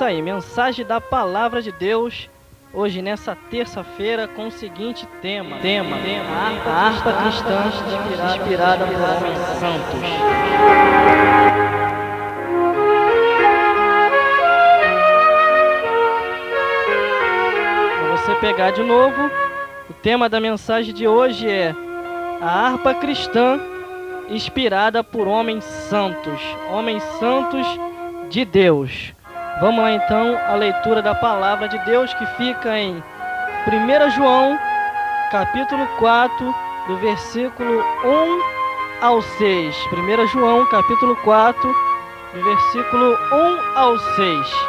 aí, mensagem da Palavra de Deus, hoje nessa terça-feira, com o seguinte tema, a harpa cristã inspirada por homens santos. Para você pegar de novo, o tema da mensagem de hoje é a harpa cristã inspirada por homens santos de Deus. Vamos lá então a leitura da palavra de Deus, que fica em 1 João, capítulo 4, do versículo 1 ao 6. 1 João, capítulo 4, do versículo 1 ao 6.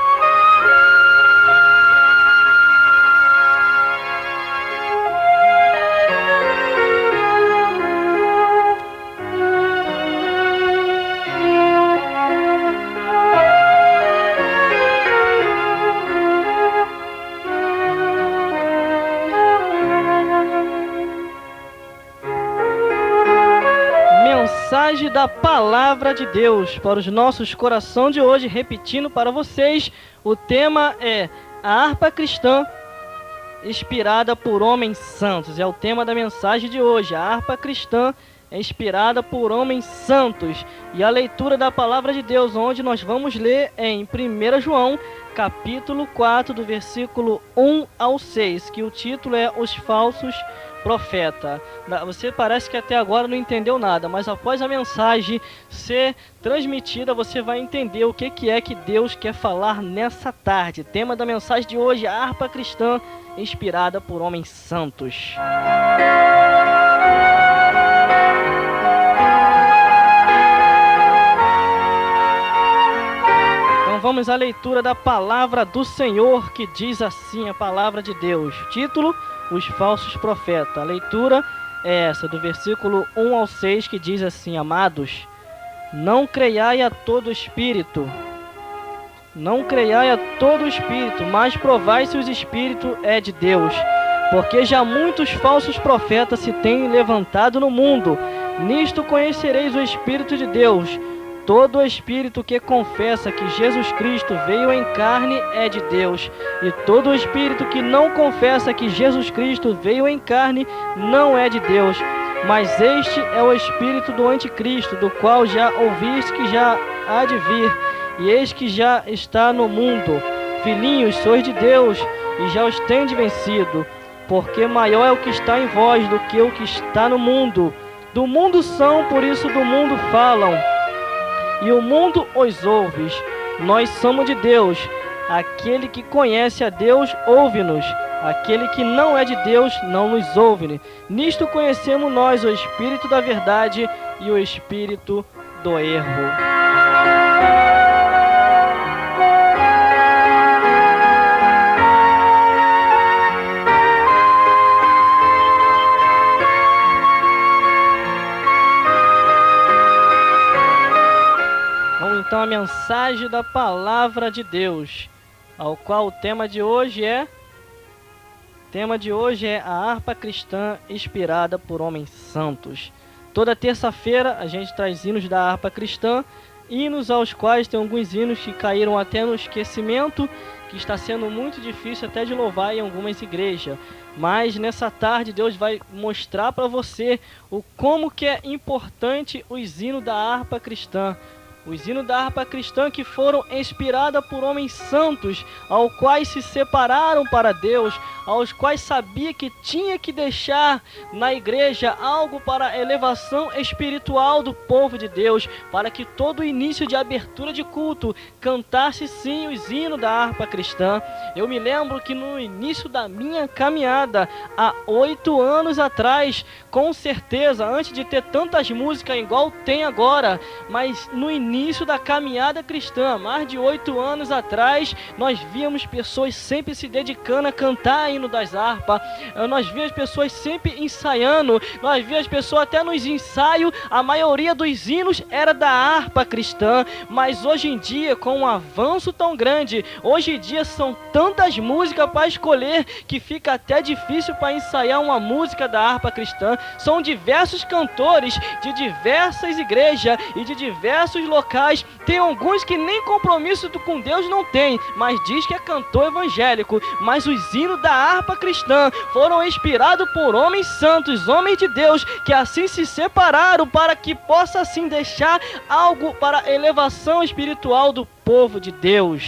Mensagem da Palavra de Deus para os nossos corações de hoje, repetindo para vocês, o tema é a harpa cristã inspirada por homens santos. É o tema da mensagem de hoje, a harpa cristã inspirada por homens santos. E a leitura da Palavra de Deus, onde nós vamos ler em 1 João, capítulo 4, do versículo 1 ao 6, que o título é Os Falsos Profeta. Você parece que até agora não entendeu nada, mas após a mensagem ser transmitida, você vai entender o que é que Deus quer falar nessa tarde. Tema da mensagem de hoje, a harpa cristã inspirada por homens santos. Então vamos à leitura da palavra do Senhor, que diz assim a palavra de Deus. Título: Os Falsos Profetas. A leitura é essa, do versículo 1 ao 6, que diz assim: Amados, não creiai a todo espírito, mas provai se o espírito é de Deus, porque já muitos falsos profetas se têm levantado no mundo. Nisto conhecereis o Espírito de Deus. Todo espírito que confessa que Jesus Cristo veio em carne é de Deus, e todo espírito que não confessa que Jesus Cristo veio em carne não é de Deus. Mas este é o espírito do anticristo, do qual já ouviste que já há de vir, e eis que já está no mundo. Filhinhos, sois de Deus, e já os tendes vencido, porque maior é o que está em vós do que o que está no mundo. Do mundo são, por isso do mundo falam, e o mundo os ouve. Nós somos de Deus. Aquele que conhece a Deus, ouve-nos. Aquele que não é de Deus, não nos ouve. Nisto conhecemos nós o Espírito da verdade e o Espírito do erro. Então a mensagem da Palavra de Deus, ao qual o tema de hoje é a harpa cristã inspirada por homens santos. Toda terça-feira a gente traz hinos da harpa cristã, hinos aos quais tem alguns hinos que caíram até no esquecimento, que está sendo muito difícil até de louvar em algumas igrejas. Mas nessa tarde Deus vai mostrar para você o como que é importante os hinos da harpa cristã. Os hinos da harpa cristã que foram inspirados por homens santos, aos quais se separaram para Deus, aos quais sabia que tinha que deixar na igreja algo para a elevação espiritual do povo de Deus, para que todo início de abertura de culto cantasse sim os hinos da harpa cristã. Eu me lembro que no início da minha caminhada, há 8 anos atrás, com certeza, antes de ter tantas músicas igual tem agora, mas no início da caminhada cristã, mais de 8 anos atrás, nós víamos pessoas sempre se dedicando a cantar hino das harpas, nós víamos pessoas sempre ensaiando, nós víamos pessoas até nos ensaios, a maioria dos hinos era da harpa cristã. Mas hoje em dia, com um avanço tão grande, hoje em dia são tantas músicas para escolher que fica até difícil para ensaiar uma música da harpa cristã. São diversos cantores de diversas igrejas e de diversos locais locais. Tem alguns que nem compromisso com Deus não tem, mas diz que é cantor evangélico. Mas os hinos da harpa cristã foram inspirados por homens santos, homens de Deus, que assim se separaram para que possa assim deixar algo para a elevação espiritual do povo de Deus.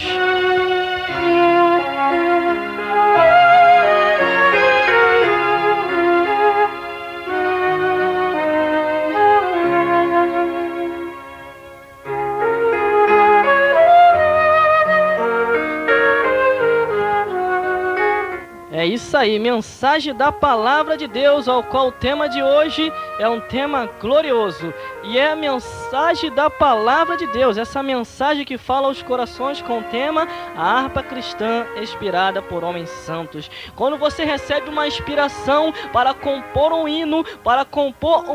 É isso aí, mensagem da palavra de Deus, ao qual o tema de hoje é um tema glorioso. E é a mensagem da palavra de Deus, essa mensagem que fala aos corações com o tema a harpa cristã inspirada por homens santos. Quando você recebe uma inspiração para compor um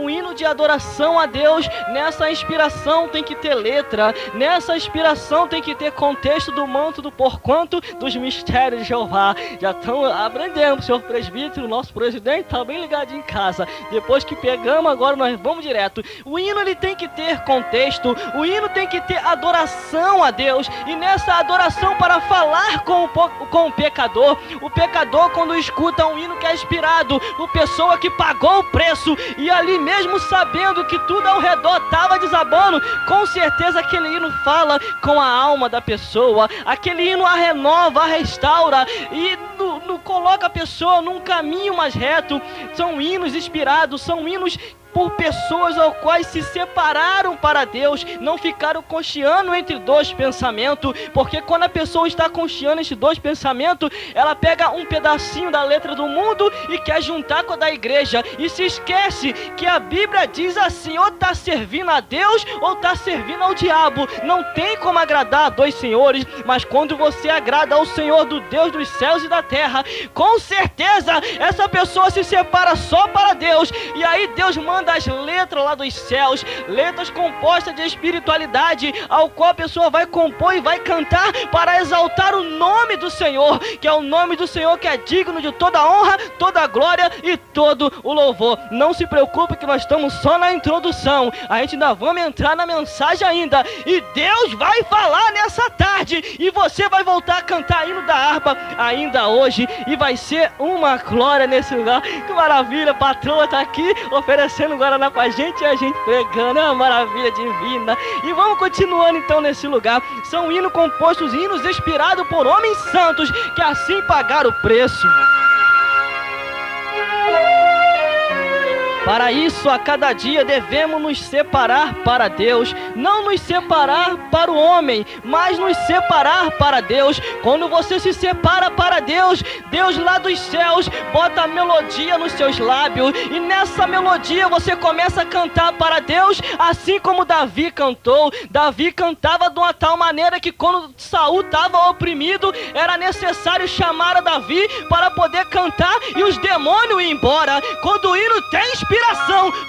hino de adoração a Deus, nessa inspiração tem que ter letra, nessa inspiração tem que ter contexto do manto do porquanto dos mistérios de Jeová. Já estão aprendendo, senhor presbítero, nosso presidente tá bem ligadinho em casa. Depois que pegamos, agora nós vamos direto. O hino ele tem que ter contexto, o hino tem que ter adoração a Deus, e nessa adoração para falar com o pecador quando escuta um hino que é inspirado, o pessoa que pagou o preço, e ali mesmo sabendo que tudo ao redor estava desabando, com certeza aquele hino fala com a alma da pessoa, aquele hino a renova, a restaura, e coloca a pessoa num caminho mais reto. São hinos inspirados, são hinos por pessoas aos quais se separaram para Deus, não ficaram cocheando entre dois pensamentos, porque quando a pessoa está cocheando entre dois pensamentos, ela pega um pedacinho da letra do mundo e quer juntar com a da igreja, e se esquece que a Bíblia diz assim, ou está servindo a Deus, ou está servindo ao diabo. Não tem como agradar a dois senhores, mas quando você agrada ao Senhor, do Deus dos céus e da terra, com certeza essa pessoa se separa só para Deus, e aí Deus manda as letras lá dos céus, letras compostas de espiritualidade, ao qual a pessoa vai compor e vai cantar para exaltar o nome do Senhor, que é o nome do Senhor que é digno de toda honra, toda glória e todo o louvor. Não se preocupe que nós estamos só na introdução, a gente ainda vamos entrar na mensagem ainda, e Deus vai falar nessa tarde, e você vai voltar a cantar hino da harpa ainda hoje, e vai ser uma glória nesse lugar. Que maravilha, a patroa está aqui oferecendo Guaraná pra gente, e a gente pregando, é uma maravilha divina. E vamos continuando então nesse lugar. São hinos compostos, hinos inspirados por homens santos, que assim pagaram o preço. Para isso, a cada dia devemos nos separar para Deus, não nos separar para o homem, mas nos separar para Deus. Quando você se separa para Deus, Deus lá dos céus bota a melodia nos seus lábios, e nessa melodia você começa a cantar para Deus, assim como Davi cantou. Davi cantava de uma tal maneira que quando Saul estava oprimido, era necessário chamar a Davi para poder cantar e os demônios ir embora. Quando o hino tem inspiração,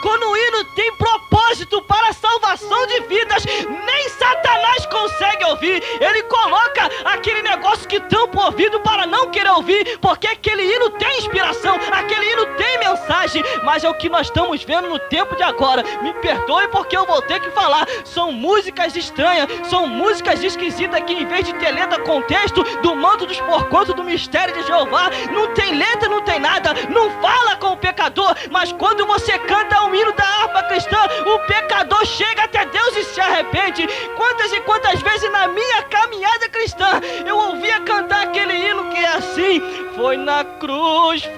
quando o hino tem propósito para a salvação de vidas, nem Satanás consegue ouvir. Ele coloca aquele negócio que tampa o ouvido para não querer ouvir, porque aquele hino tem inspiração, aquele hino tem mensagem. Mas é o que nós estamos vendo no tempo de agora. Me perdoe porque eu vou ter que falar. São músicas estranhas, são músicas esquisitas que, em vez de ter letra, contexto do manto dos porquantos do mistério de Jeová, não tem letra, não tem nada, não fala com o pecador. Mas quando você canta o hino da harpa cristã, o pecador chega até Deus e se arrepende. Quantas e quantas vezes na minha caminhada cristã eu ouvia cantar aquele hino que é assim: foi na cruz,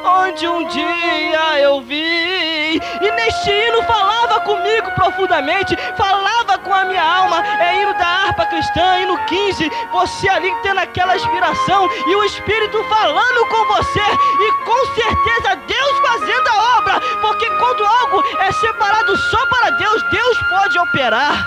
onde um dia eu vi. E neste hino falava comigo profundamente, falava com a minha alma. É hino da harpa cristã, hino 15. Você ali tendo aquela inspiração e o Espírito falando com você, e com certeza Deus fazendo a obra, porque quando algo é separado só para Deus, Deus pode operar.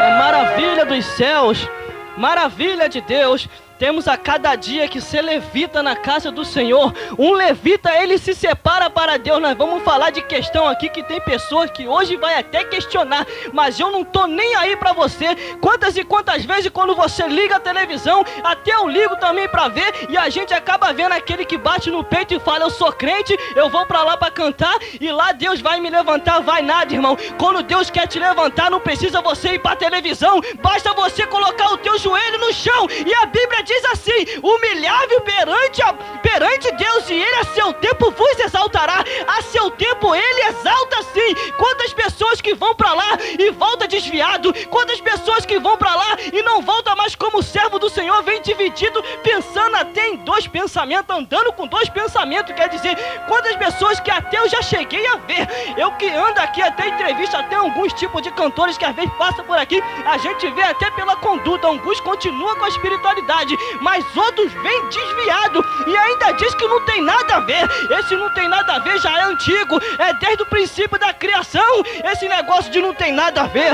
É maravilha dos céus, maravilha de Deus, Temos a cada dia que ser levita na casa do Senhor. Um levita, ele se separa para Deus. Nós vamos falar de questão aqui que tem pessoas que hoje vai até questionar, mas eu não tô nem aí para você. Quantas e quantas vezes quando você liga a televisão, até eu ligo também para ver, e a gente acaba vendo aquele que bate no peito e fala: eu sou crente, eu vou para lá para cantar, e lá Deus vai me levantar. Vai nada, irmão. Quando Deus quer te levantar, não precisa você ir para a televisão, basta você colocar o teu joelho no chão. E a Bíblia diz assim: humilhável perante Deus, e Ele a seu tempo vos exaltará. A seu tempo Ele exalta sim. Quantas pessoas que vão para lá e volta desviado, quantas pessoas que vão para lá e não volta mais como servo do Senhor, vem dividido, pensando até em dois pensamentos, andando com dois pensamentos. Quer dizer, quantas pessoas que até eu já cheguei a ver, eu que ando aqui até entrevista, até alguns tipos de cantores que às vezes passam por aqui, a gente vê até pela conduta, alguns continuam com a espiritualidade, mas outros vêm desviado e ainda diz que não tem nada a ver. Esse não tem nada a ver já é antigo, é desde o princípio da criação, esse negócio de não tem nada a ver.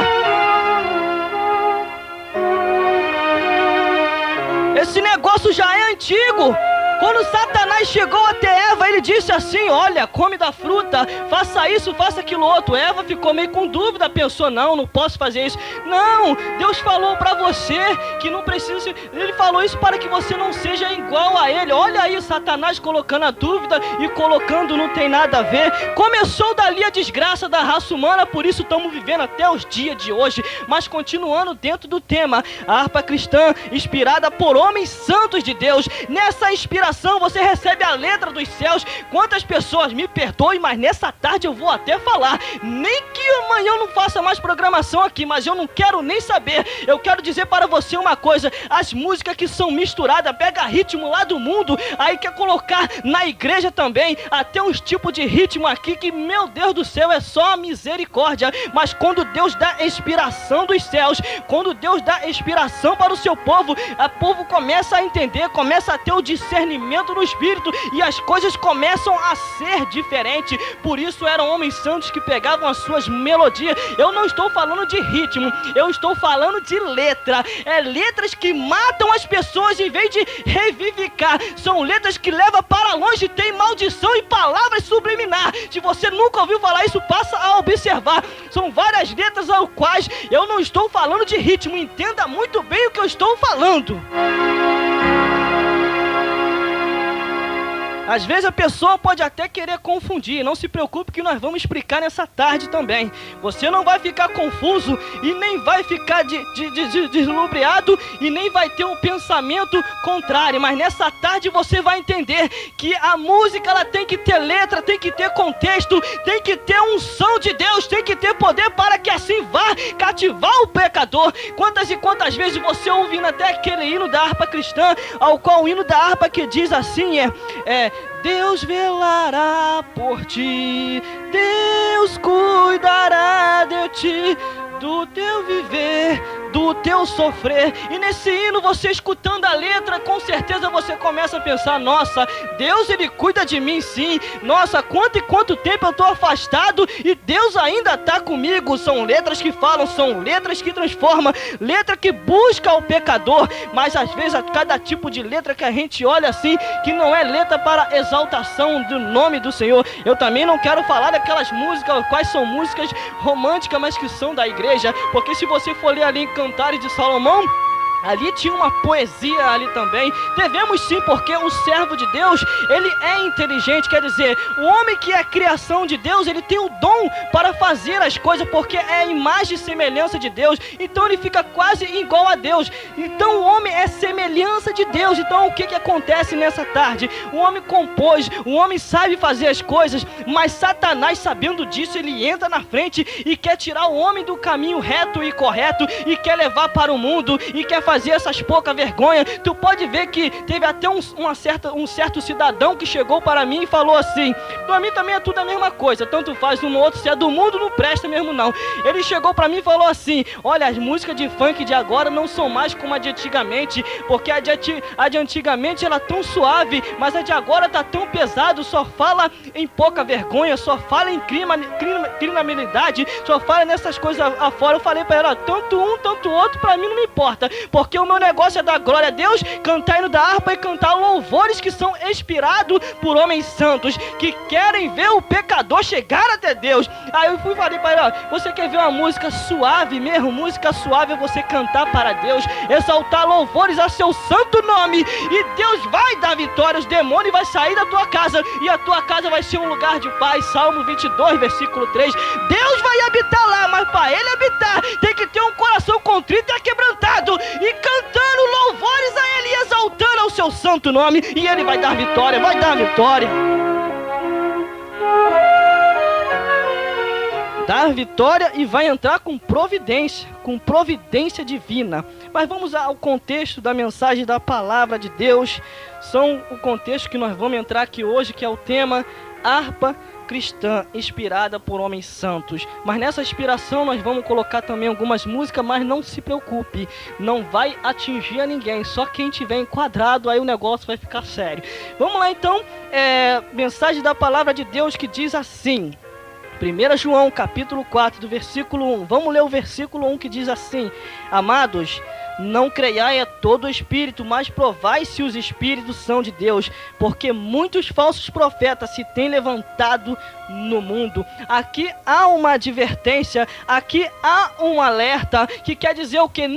Esse negócio já é antigo. Quando Satanás chegou até Eva, ele disse assim: olha, come da fruta, faça isso, faça aquilo outro. Eva ficou meio com dúvida, pensou: não posso fazer isso. Não, Deus falou para você que não precisa. Ele falou isso para que você não seja igual a ele. Olha aí Satanás colocando a dúvida e colocando não tem nada a ver. Começou dali a desgraça da raça humana, por isso estamos vivendo até os dias de hoje. Mas continuando dentro do tema, a harpa cristã inspirada por homens santos de Deus. Nessa inspiração você recebe a letra dos céus. Quantas pessoas, me perdoem, mas nessa tarde eu vou até falar, nem que amanhã eu não faça mais programação aqui, mas eu não quero nem saber. Eu quero dizer para você uma coisa: as músicas que são misturadas, pega ritmo lá do mundo, aí quer colocar na igreja também, até uns tipos de ritmo aqui que, meu Deus do céu, é só a misericórdia. Mas quando Deus dá inspiração dos céus, quando Deus dá inspiração para o seu povo, o povo começa a entender, começa a ter o discernimento no espírito, e as coisas começam a ser diferentes. Por isso eram homens santos que pegavam as suas melodias. Eu não estou falando de ritmo, eu estou falando de letra. É letras que matam as pessoas em vez de revivificar. São letras que levam para longe, tem maldição e palavras subliminar. Se você nunca ouviu falar isso, passa a observar. São várias letras ao quais eu não estou falando de ritmo. Entenda muito bem o que eu estou falando. Às vezes a pessoa pode até querer confundir. Não se preocupe que nós vamos explicar nessa tarde também. Você não vai ficar confuso e nem vai ficar deslumbreado e nem vai ter um pensamento contrário. Mas nessa tarde você vai entender que a música ela tem que ter letra, tem que ter contexto, tem que ter unção de Deus, tem que ter poder para que assim vá cativar o pecador. Quantas e quantas vezes você ouvindo até aquele hino da harpa cristã, ao qual o hino da harpa que diz assim Deus velará por ti, Deus cuidará de ti, do teu viver, do teu sofrer. E nesse hino, você escutando a letra, com certeza você começa a pensar: nossa, Deus ele cuida de mim sim. Nossa, quanto e quanto tempo eu estou afastado e Deus ainda está comigo. São letras que falam, são letras que transformam, letra que busca o pecador. Mas às vezes a cada tipo de letra que a gente olha assim, que não é letra para exaltação do nome do Senhor. Eu também não quero falar daquelas músicas, quais são músicas românticas, mas que são da igreja. Porque se você for ler ali em Cantares de Salomão, ali tinha uma poesia ali também. Devemos sim, porque o servo de Deus, ele é inteligente. Quer dizer, o homem que é criação de Deus, ele tem o dom para fazer as coisas, porque é a imagem e semelhança de Deus. Então ele fica quase igual a Deus. Então o homem é semelhança de Deus. Então o que acontece nessa tarde? O homem compôs, o homem sabe fazer as coisas, mas Satanás, sabendo disso, ele entra na frente e quer tirar o homem do caminho reto e correto, e quer levar para o mundo, e quer fazer essas poucas vergonhas. Tu pode ver que teve até um certo cidadão que chegou para mim e falou assim: para mim também é tudo a mesma coisa, tanto faz um ou outro, se é do mundo não presta mesmo não. Ele chegou para mim e falou assim: olha, as músicas de funk de agora não são mais como a de antigamente, porque a de antigamente era tão suave, mas a de agora tá tão pesado, só fala em pouca vergonha, só fala em criminalidade, só fala nessas coisas afora. Eu falei para ela: tanto um, tanto outro, para mim não me importa, porque porque o meu negócio é dar glória a Deus, cantar hino da harpa e cantar louvores que são inspirados por homens santos, que querem ver o pecador chegar até Deus. Aí eu fui e falei para ele, ó, você quer ver uma música suave mesmo? Música suave é você cantar para Deus, exaltar louvores a seu santo nome, e Deus vai dar vitória, os demônios vai sair da tua casa, e a tua casa vai ser um lugar de paz. Salmo 22, versículo 3. Deus vai habitar lá, mas para ele habitar, tem que ter um coração contrito e quebrantado, e cantando louvores a ele, e exaltando ao seu santo nome, e ele vai dar vitória, vai dar vitória. Dar vitória, e vai entrar com providência divina. Mas vamos ao contexto da mensagem da palavra de Deus. São o contexto que nós vamos entrar aqui hoje, que é o tema harpa cristã, inspirada por homens santos. Mas nessa inspiração nós vamos colocar também algumas músicas, mas não se preocupe, não vai atingir a ninguém, só quem tiver enquadrado, aí o negócio vai ficar sério. Vamos lá então, mensagem da palavra de Deus que diz assim, 1 João capítulo 4 do versículo 1, vamos ler o versículo 1 que diz assim: amados, não creiai a todo espírito, mas provai se os espíritos são de Deus, porque muitos falsos profetas se têm levantado no mundo. Aqui há uma advertência, aqui há um alerta, que quer dizer o que?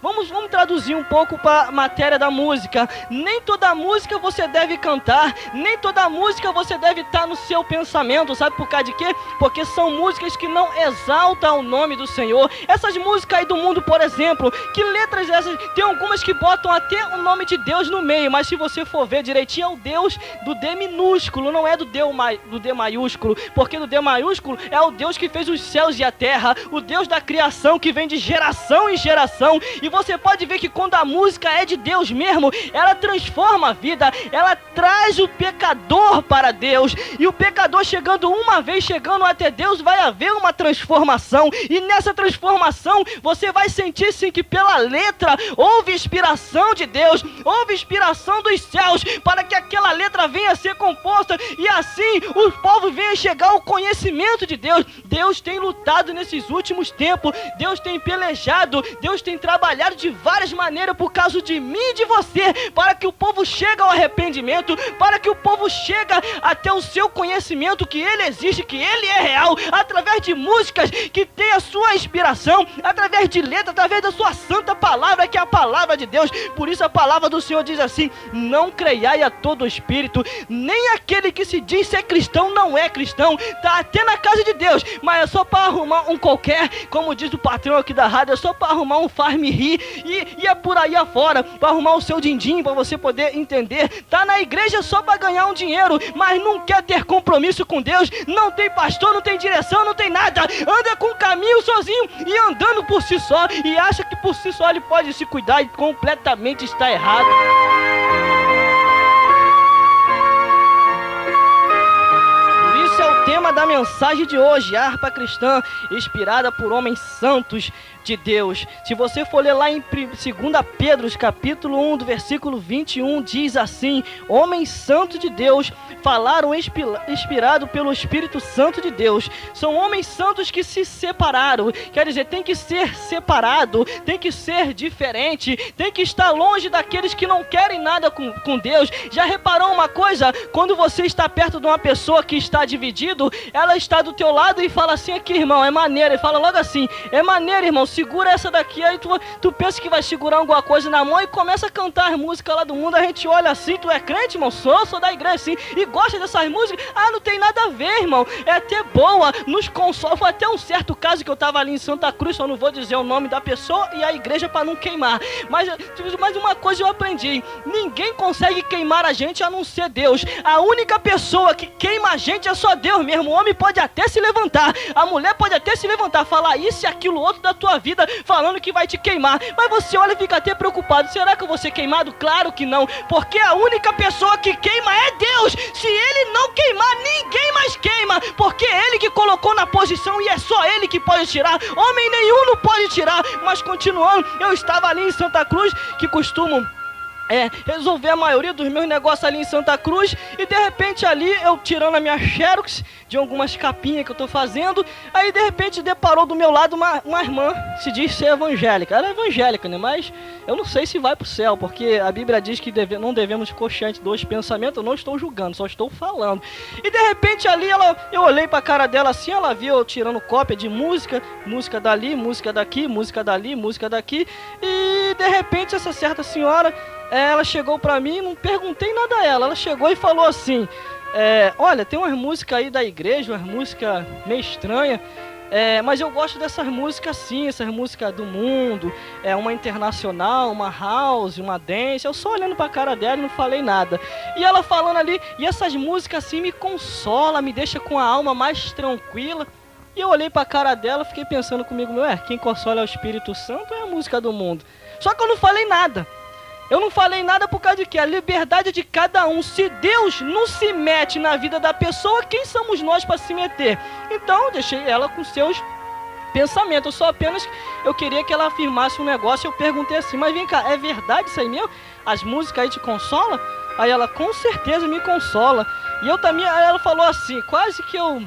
Vamos traduzir um pouco para a matéria da música. Nem toda música você deve cantar, nem toda música você deve estar no seu pensamento. Sabe por causa de quê? Porque são músicas que não exaltam o nome do Senhor. Essas músicas aí do mundo, por exemplo, que letras essas? Tem algumas que botam até o nome de Deus no meio, mas se você for ver direitinho, é o Deus do D minúsculo, não é do D maiúsculo, porque do D maiúsculo é o Deus que fez os céus e a terra, o Deus da criação, que vem de geração em geração. E você pode ver que quando a música é de Deus mesmo, ela transforma a vida, ela traz o pecador para Deus, e o pecador chegando até Deus, vai haver uma transformação, e nessa transformação você vai sentir sim que pela letra houve inspiração de Deus, houve inspiração dos céus, para que aquela letra venha a ser composta, e assim o povo venha chegar ao conhecimento de Deus. Deus tem lutado nesses últimos tempos, Deus tem pelejado, Deus tem trabalhado de várias maneiras por causa de mim e de você, para que o povo chegue ao arrependimento, para que o povo chegue até o seu conhecimento, que Ele existe, que Ele é real, através de músicas que tem a sua inspiração, através de letras, através da sua santa palavra, que é a palavra de Deus. Por isso a palavra do Senhor diz assim: não creiai a todo espírito, nem aquele que se diz ser cristão não é cristão, tá até na casa de Deus, mas é só para arrumar um qualquer, como diz o patrão aqui da rádio, é só para arrumar um faz-me rir, e é por aí afora, para arrumar o seu din-din, para você poder entender, tá na igreja só para ganhar um dinheiro, mas não quer ter compromisso com Deus, não tem pastor, não tem direção, não tem nada, anda com o caminho sozinho e andando por si só, e acha que por si só ele pode se cuidar, e completamente está errado. Isso é o tema da mensagem de hoje, harpa cristã, inspirada por homens santos de Deus. Se você for ler lá em 2 Pedro, capítulo 1, do versículo 21, diz assim: homens santos de Deus falaram inspirado pelo Espírito Santo de Deus. São homens santos que se separaram, quer dizer, tem que ser separado, tem que ser diferente, tem que estar longe daqueles que não querem nada com Deus. Já reparou uma coisa? Quando você está perto de uma pessoa que está dividido, ela está do teu lado e fala assim: aqui irmão, é maneiro, e fala logo assim: é maneiro irmão, segura essa daqui. Aí tu pensa que vai segurar alguma coisa na mão e começa a cantar as músicas lá do mundo. A gente olha assim: tu é crente, irmão? Sou da igreja sim, e gosta dessas músicas. Ah, não tem nada a ver, irmão, é até boa, nos consola. Foi até um certo caso que eu tava ali em Santa Cruz, só não vou dizer o nome da pessoa e a igreja para não queimar, mas uma coisa eu aprendi: ninguém consegue queimar a gente a não ser Deus. A única pessoa que queima a gente é só Deus mesmo. O homem pode até se levantar, a mulher pode até se levantar, falar isso e aquilo outro da tua vida, falando que vai te queimar, mas você olha e fica até preocupado: será que eu vou ser queimado? Claro que não, porque a única pessoa que queima é Deus. Se Ele não queimar, ninguém mais queima, porque é Ele que colocou na posição, e é só Ele que pode tirar, homem nenhum não pode tirar. Mas continuando, eu estava ali em Santa Cruz, que costumo resolver a maioria dos meus negócios ali em Santa Cruz, e de repente ali eu tirando a minha xerox de algumas capinhas que eu tô fazendo, aí de repente deparou do meu lado uma irmã, se diz ser evangélica. Ela é evangélica, né? Mas eu não sei se vai pro céu, porque a Bíblia diz que não devemos coxear dois pensamentos. Eu não estou julgando, só estou falando. E de repente ali, eu olhei pra cara dela assim, ela viu eu tirando cópia de música dali, música daqui, música dali, música daqui. E de repente essa certa senhora, ela chegou pra mim, não perguntei nada a ela. Ela chegou e falou assim, olha, tem umas músicas aí da igreja, umas músicas meio estranhas. Mas eu gosto dessas músicas assim, essas músicas do mundo, uma internacional, uma house, uma dance. Eu só olhando pra cara dela e não falei nada. E ela falando ali, e essas músicas assim me consolam, me deixa com a alma mais tranquila. E eu olhei pra cara dela, fiquei pensando comigo, quem consola é o Espírito Santo ou é a música do mundo? Só que eu não falei nada. Eu não falei nada por causa de quê? A liberdade de cada um. Se Deus não se mete na vida da pessoa, quem somos nós para se meter? Então eu deixei ela com seus pensamentos. Eu queria que ela afirmasse um negócio. Eu perguntei assim, mas vem cá, é verdade isso aí mesmo? As músicas aí te consolam? Aí ela, com certeza me consola. E eu também, aí ela falou assim, quase que eu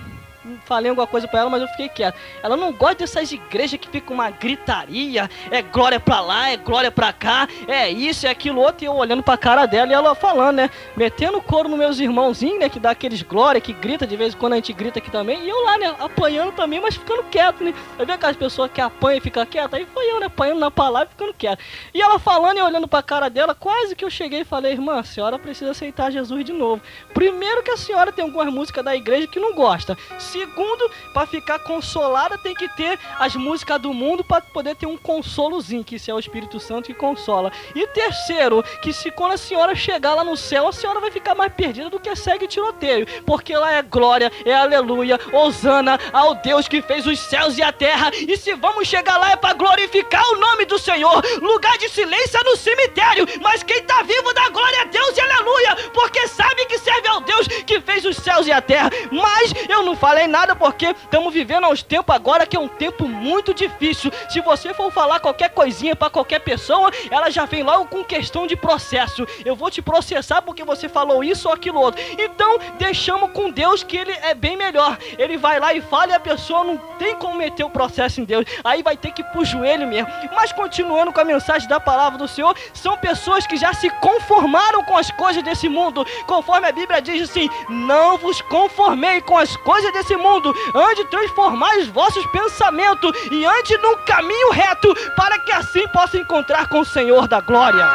falei alguma coisa pra ela, mas eu fiquei quieto. Ela não gosta dessas igrejas que fica uma gritaria, é glória pra lá, é glória pra cá, é isso, é aquilo outro. E eu olhando pra cara dela e ela falando, né, metendo couro nos meus irmãozinhos, né, que dá aqueles glória, que grita, de vez em quando a gente grita aqui também. E eu lá, né, apanhando também, mas ficando quieto, né. Vai ver aquelas pessoas que apanham e ficam quietas? Aí foi eu, né, apanhando na palavra e ficando quieto. E ela falando e olhando pra cara dela, quase que eu cheguei e falei, irmã, a senhora precisa aceitar Jesus de novo. Primeiro que a senhora tem algumas músicas da igreja que não gosta. Segundo, para ficar consolada tem que ter as músicas do mundo para poder ter um consolozinho, que isso é o Espírito Santo que consola. E terceiro, que se quando a senhora chegar lá no céu, a senhora vai ficar mais perdida do que segue tiroteio, porque lá é glória, é aleluia, hosana ao Deus que fez os céus e a terra. E se vamos chegar lá é para glorificar o nome do Senhor. Lugar de silêncio é no cemitério, mas quem tá vivo dá glória a Deus e aleluia, porque sabe que serve ao Deus que fez os céus e a terra. Mas eu não falei nada porque estamos vivendo aos tempos agora que é um tempo muito difícil. Se você for falar qualquer coisinha para qualquer pessoa, ela já vem logo com questão de processo. Eu vou te processar porque você falou isso ou aquilo outro. Então deixamos com Deus, que ele é bem melhor. Ele vai lá e fala e a pessoa não tem como meter o processo em Deus. Aí vai ter que ir pro joelho mesmo. Mas continuando com a mensagem da palavra do Senhor, são pessoas que já se conformaram com as coisas desse mundo. Conforme a Bíblia diz assim, não vos conformei com as coisas desse mundo, ande transformar os vossos pensamentos e ande num caminho reto, para que assim possa encontrar com o Senhor da glória.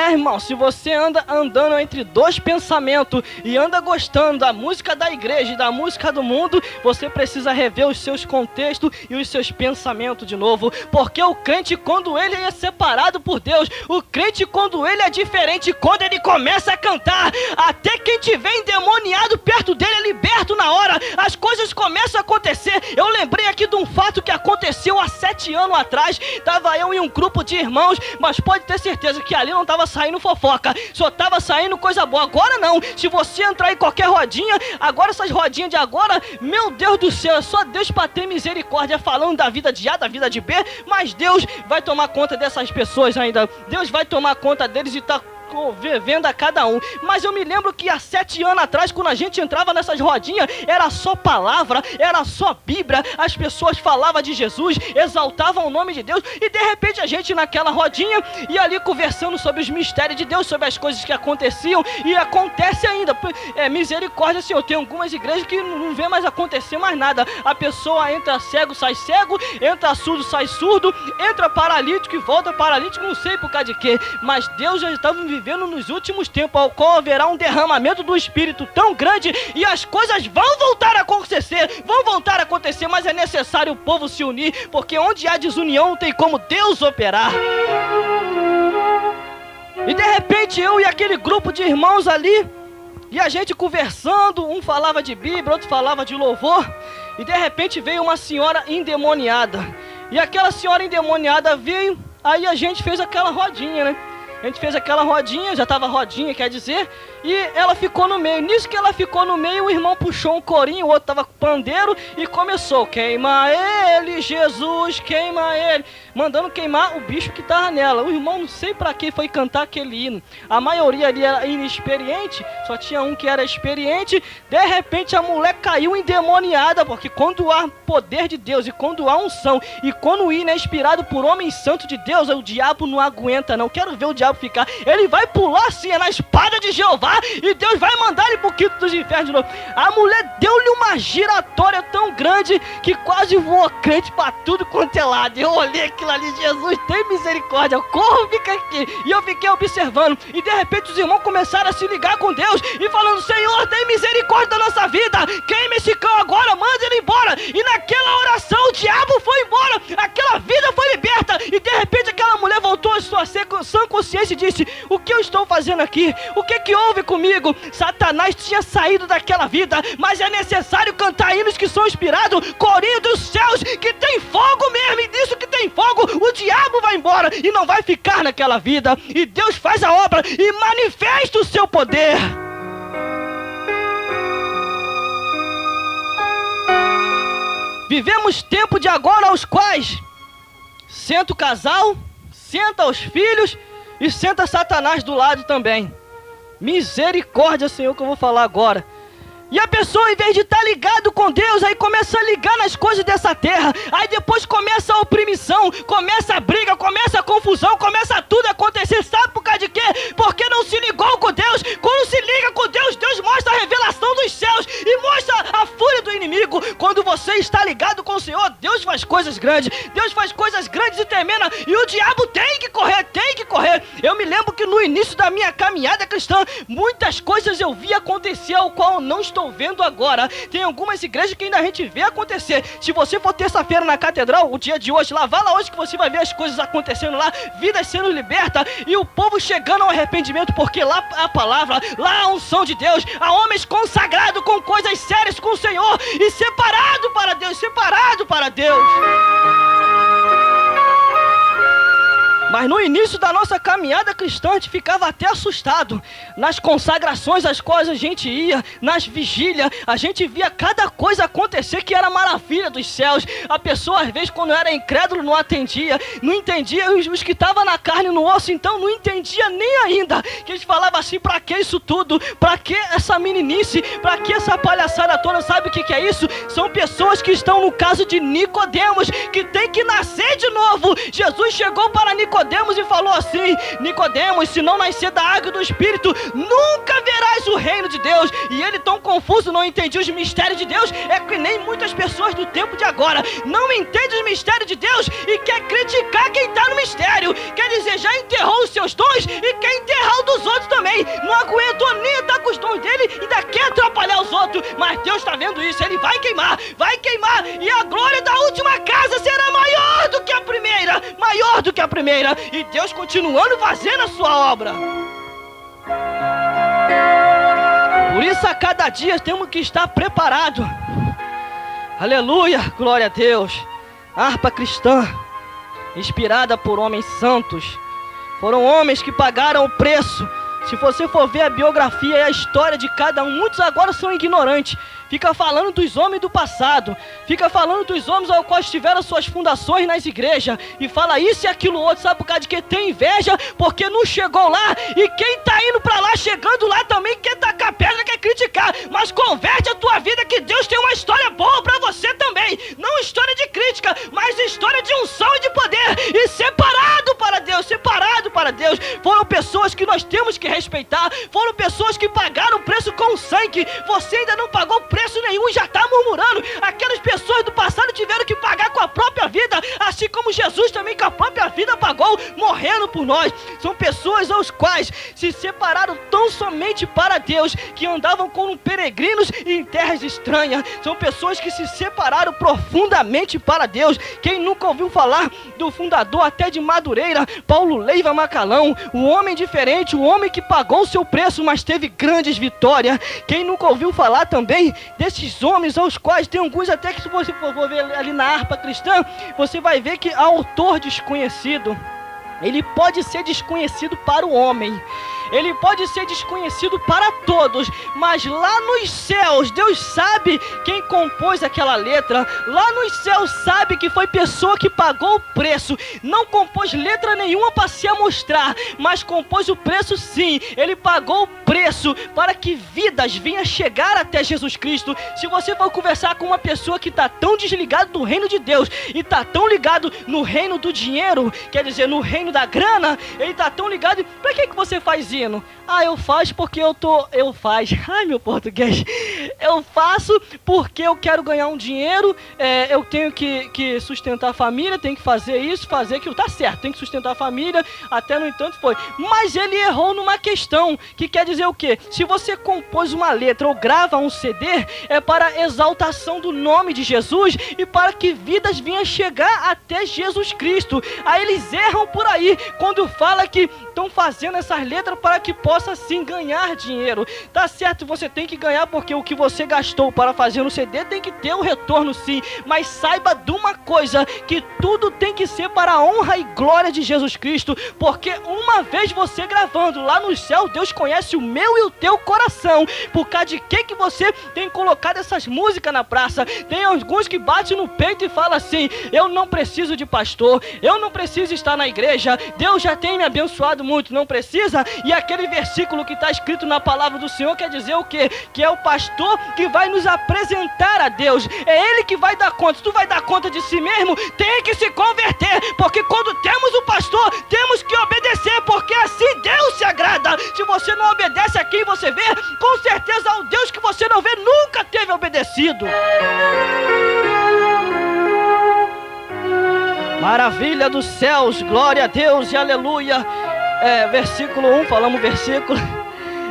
Irmão, se você anda andando entre dois pensamentos e anda gostando da música da igreja e da música do mundo, você precisa rever os seus contextos e os seus pensamentos de novo, porque o crente, quando ele é separado por Deus, o crente, quando ele é diferente, quando ele começa a cantar, até quem tiver endemoniado perto dele é liberto na hora, as coisas começam a acontecer. Eu lembrei aqui de um fato que aconteceu há 7 anos atrás. Estava eu em um grupo de irmãos, mas pode ter certeza que ali não estava saindo fofoca, só estava saindo coisa boa. Agora não, se você entrar em qualquer rodinha, agora essas rodinhas de agora, meu Deus do céu, é só Deus para ter misericórdia, falando da vida de A, da vida de B, mas Deus vai tomar conta dessas pessoas ainda, Deus vai tomar conta deles e tá vendo a cada um. Mas eu me lembro que há 7 anos atrás, quando a gente entrava nessas rodinhas, era só palavra, era só Bíblia, as pessoas falavam de Jesus, exaltavam o nome de Deus, e de repente a gente naquela rodinha e ali conversando sobre os mistérios de Deus, sobre as coisas que aconteciam e acontece ainda. Misericórdia, Senhor, tem algumas igrejas que não vê mais acontecer mais nada. A pessoa entra cego, sai cego, entra surdo, sai surdo, entra paralítico e volta paralítico, não sei por causa de quê, mas Deus já estava vivendo nos últimos tempos, ao qual haverá um derramamento do Espírito tão grande e as coisas vão voltar a acontecer, mas é necessário o povo se unir, porque onde há desunião não tem como Deus operar. E de repente eu e aquele grupo de irmãos ali, e a gente conversando, um falava de Bíblia, outro falava de louvor, e de repente veio uma senhora endemoniada, e aquela senhora endemoniada veio, aí a gente fez aquela rodinha, né? A gente fez aquela rodinha, já estava rodinha, quer dizer, e ela ficou no meio. Nisso que ela ficou no meio, o irmão puxou um corinho, o outro tava com pandeiro e começou: queima ele, Jesus, queima ele, mandando queimar o bicho que tava nela. O irmão não sei pra que foi cantar aquele hino. A maioria ali era inexperiente, só tinha um que era experiente. De repente a mulher caiu endemoniada, porque quando há poder de Deus e quando há unção e quando o hino é inspirado por homem santo de Deus, o diabo não aguenta não. Quero ver o diabo ficar. Ele vai pular assim, na espada de Jeová, e Deus vai mandar ele pro quinto dos infernos de novo. A mulher deu-lhe uma giratória tão grande que quase voou crente pra tudo quanto é lado. Eu olhei aquilo ali: Jesus, tem misericórdia, corre, fica aqui. E eu fiquei observando, e de repente os irmãos começaram a se ligar com Deus e falando: Senhor, tem misericórdia da nossa vida, queima esse cão agora, manda ele embora. E naquela oração o diabo foi embora, aquela vida foi liberta, e de repente aquela mulher voltou à sua sã consciência e disse: o que eu estou fazendo aqui? O que houve comigo? Satanás tinha saído daquela vida, mas é necessário cantar hinos que são inspirados, corinho dos céus, que tem fogo mesmo, e disso que tem fogo, o diabo vai embora e não vai ficar naquela vida, e Deus faz a obra e manifesta o seu poder. Vivemos tempo de agora aos quais senta o casal, senta os filhos e senta Satanás do lado também. Misericórdia, Senhor, que eu vou falar agora. E a pessoa, em vez de estar ligado com Deus, aí começa a ligar nas coisas dessa terra. Aí depois começa a opressão, começa a briga, começa a confusão, começa tudo a acontecer. Sabe por causa de quê? Porque não se ligou com Deus. Quando se liga com Deus, Deus mostra a revelação dos céus e mostra a fúria do inimigo. Quando você está ligado com o Senhor, Deus faz coisas grandes. Deus faz coisas grandes e tremendas. E o diabo tem que correr, tem que correr. Eu me lembro que no início da minha caminhada cristã, muitas coisas eu vi acontecer, ao qual eu não estou vendo agora. Tem algumas igrejas que ainda a gente vê acontecer. Se você for terça-feira na catedral, o dia de hoje, lá, vá lá hoje que você vai ver as coisas acontecendo lá, vidas sendo libertas e o povo chegando ao arrependimento, porque lá a palavra, lá a unção de Deus, há homens consagrados com coisas sérias com o Senhor e separado para Deus, separado para Deus. Mas no início da nossa caminhada cristã, a gente ficava até assustado. Nas consagrações às quais a gente ia, nas vigílias, a gente via cada coisa acontecer que era maravilha dos céus. A pessoa, às vezes, quando era incrédulo, não atendia, não entendia. Os que estavam na carne e no osso, então, não entendia nem ainda. Que eles falavam assim: pra que isso tudo? Pra que essa meninice? Pra que essa palhaçada toda? Sabe o que é isso? São pessoas que estão no caso de Nicodemos, que tem que nascer de novo. Jesus chegou para Nicodemos e falou assim: Nicodemos, se não nascer da água e do Espírito, nunca verás o reino de Deus. E ele, tão confuso, não entendia os mistérios de Deus. É que nem muitas pessoas do tempo de agora não entendem os mistérios de Deus e quer criticar quem está no mistério. Quer dizer, já enterrou os seus dons e quer enterrar o dos outros também. Não aguentou nem estar com os dons dele e ainda quer atrapalhar os outros. Mas Deus está vendo isso, ele vai queimar, e a glória da última casa será maior do que a primeira, maior do que a primeira. E Deus continuando fazendo a sua obra. Por isso a cada dia temos que estar preparados. Aleluia, glória a Deus. A harpa cristã, inspirada por homens santos, foram homens que pagaram o preço. Se você for ver a biografia e a história de cada um, muitos agora são ignorantes. Fica falando dos homens do passado, fica falando dos homens ao qual tiveram suas fundações nas igrejas, e fala isso e aquilo outro. Sabe por causa de que tem inveja? Porque não chegou lá, e quem tá indo pra lá, chegando lá também quer tacar pedra, quer criticar. Mas converte a tua vida, que Deus tem uma história boa pra você também. Não história de crítica, mas história de unção e de poder, e separado para Deus, separado para Deus. Foram pessoas que nós temos que respeitar, foram pessoas que pagaram o preço com sangue. Você ainda não pagou preço nenhum e já está murmurando. Aquelas pessoas do passado tiveram que pagar com a própria vida, assim como Jesus também com a própria vida pagou, morrendo por nós. São pessoas aos quais se separaram tão somente para Deus, que andavam como peregrinos em terras estranhas. São pessoas que se separaram profundamente para Deus. Quem nunca ouviu falar do fundador até de Madureira, Paulo Leiva Macalão, o homem diferente, o homem que pagou o seu preço, mas teve grandes vitórias. Quem nunca ouviu falar também desses homens aos quais tem alguns até que, se você for ver ali na harpa cristã, você vai ver que autor desconhecido, ele pode ser desconhecido para o homem, ele pode ser desconhecido para todos, mas lá nos céus, Deus sabe quem compôs aquela letra. Lá nos céus sabe que foi pessoa que pagou o preço. Não compôs letra nenhuma para se amostrar, mas compôs o preço sim. Ele pagou o preço para que vidas venham chegar até Jesus Cristo. Se você for conversar com uma pessoa que está tão desligada do reino de Deus e está tão ligado no reino do dinheiro, quer dizer, no reino da grana, ele está tão ligado. Para que você faz hino? Eu faço porque ai, meu português. Eu faço porque eu quero ganhar um dinheiro, eu tenho que sustentar a família, tenho que fazer isso, fazer aquilo. Tá certo, tem que sustentar a família, até no entanto foi. Mas ele errou numa questão, que quer dizer o quê? Se você compôs uma letra ou grava um CD, é para a exaltação do nome de Jesus e para que vidas venham chegar até Jesus Cristo. Aí eles erram por aí, quando fala que estão fazendo essas letras para que possa sim ganhar dinheiro. Tá certo, você tem que ganhar porque o que você gastou para fazer no CD tem que ter o retorno sim, mas saiba de uma coisa, que tudo tem que ser para a honra e glória de Jesus Cristo, porque uma vez você gravando lá no céu, Deus conhece o meu e o teu coração, por causa de que você tem colocado essas músicas na praça. Tem alguns que batem no peito e falam assim: eu não preciso de pastor, eu não preciso estar na igreja, Deus já tem me abençoado muito, não precisa. E aquele versículo que está escrito na palavra do Senhor quer dizer o quê? Que é o pastor que vai nos apresentar a Deus, é Ele que vai dar conta. Se tu vai dar conta de si mesmo, tem que se converter, porque quando temos o pastor, temos que obedecer, porque assim Deus se agrada. Se você não obedece a quem você vê, com certeza o Deus que você não vê nunca teve obedecido. Maravilha dos céus, glória a Deus e aleluia. Versículo 1, falamos versículo.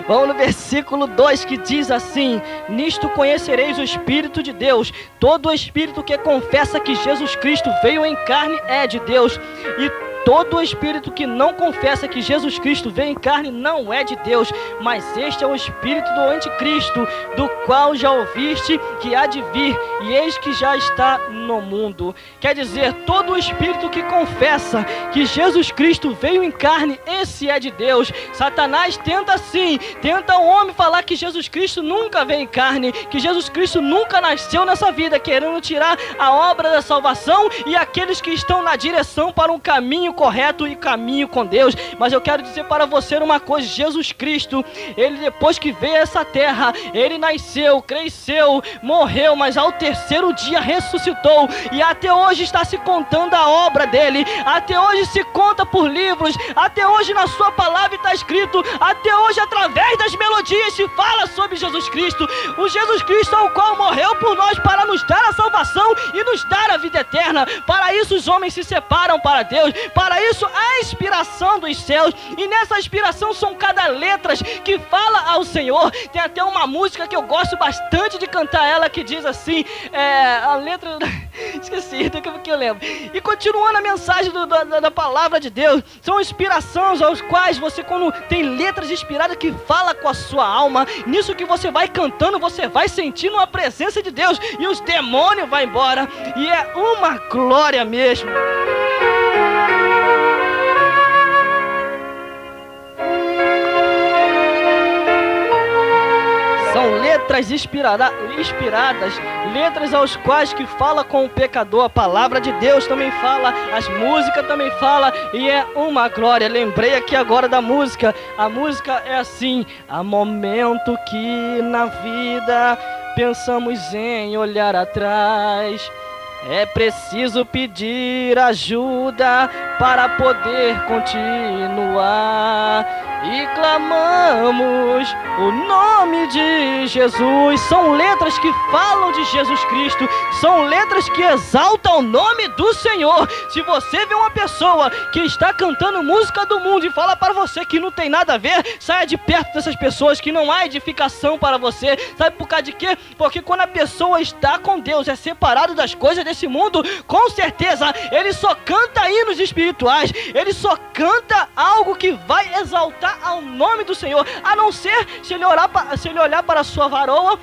Vamos no versículo 2 que diz assim: nisto conhecereis o Espírito de Deus. Todo espírito que confessa que Jesus Cristo veio em carne é de Deus, e todo espírito que não confessa que Jesus Cristo veio em carne não é de Deus, mas este é o espírito do anticristo, do qual já ouviste que há de vir, e eis que já está no mundo. Quer dizer, todo espírito que confessa que Jesus Cristo veio em carne, esse é de Deus. Satanás tenta o homem falar que Jesus Cristo nunca veio em carne, que Jesus Cristo nunca nasceu nessa vida, querendo tirar a obra da salvação e aqueles que estão na direção para um caminho correto e caminho com Deus. Mas eu quero dizer para você uma coisa: Jesus Cristo, Ele depois que veio a essa terra, Ele nasceu, cresceu, morreu, mas ao terceiro dia ressuscitou, e até hoje está se contando a obra dele, até hoje se conta por livros, até hoje na sua palavra está escrito, até hoje através das melodias se fala sobre Jesus Cristo, o Jesus Cristo ao qual morreu por nós para nos dar a salvação e nos dar a vida eterna. Para isso os homens se separam para Deus, para isso a inspiração dos céus, e nessa inspiração são cada letras que fala ao Senhor. Tem até uma música que eu gosto bastante de cantar ela, que diz assim, a letra, esqueci, daqui a pouco eu lembro. E continuando a mensagem da palavra de Deus, são inspirações aos quais você, quando tem letras inspiradas que fala com a sua alma, nisso que você vai cantando, você vai sentindo a presença de Deus, e os demônios vão embora, e é uma glória mesmo. São letras inspiradas, letras aos quais que fala com o pecador. A palavra de Deus também fala, as músicas também falam, e é uma glória. Lembrei aqui agora da música. A música é assim: há momento que na vida pensamos em olhar atrás, é preciso pedir ajuda para poder continuar, e clamamos o nome de Jesus. São letras que falam de Jesus Cristo, são letras que exaltam o nome do Senhor. Se você vê uma pessoa que está cantando música do mundo e fala para você que não tem nada a ver, saia de perto dessas pessoas, que não há edificação para você. Sabe por causa de quê? Porque quando a pessoa está com Deus, é separado das coisas desse mundo, com certeza ele só canta hinos espirituais, ele só canta algo que vai exaltar ao nome do Senhor, a não ser se ele olhar para a sua varoa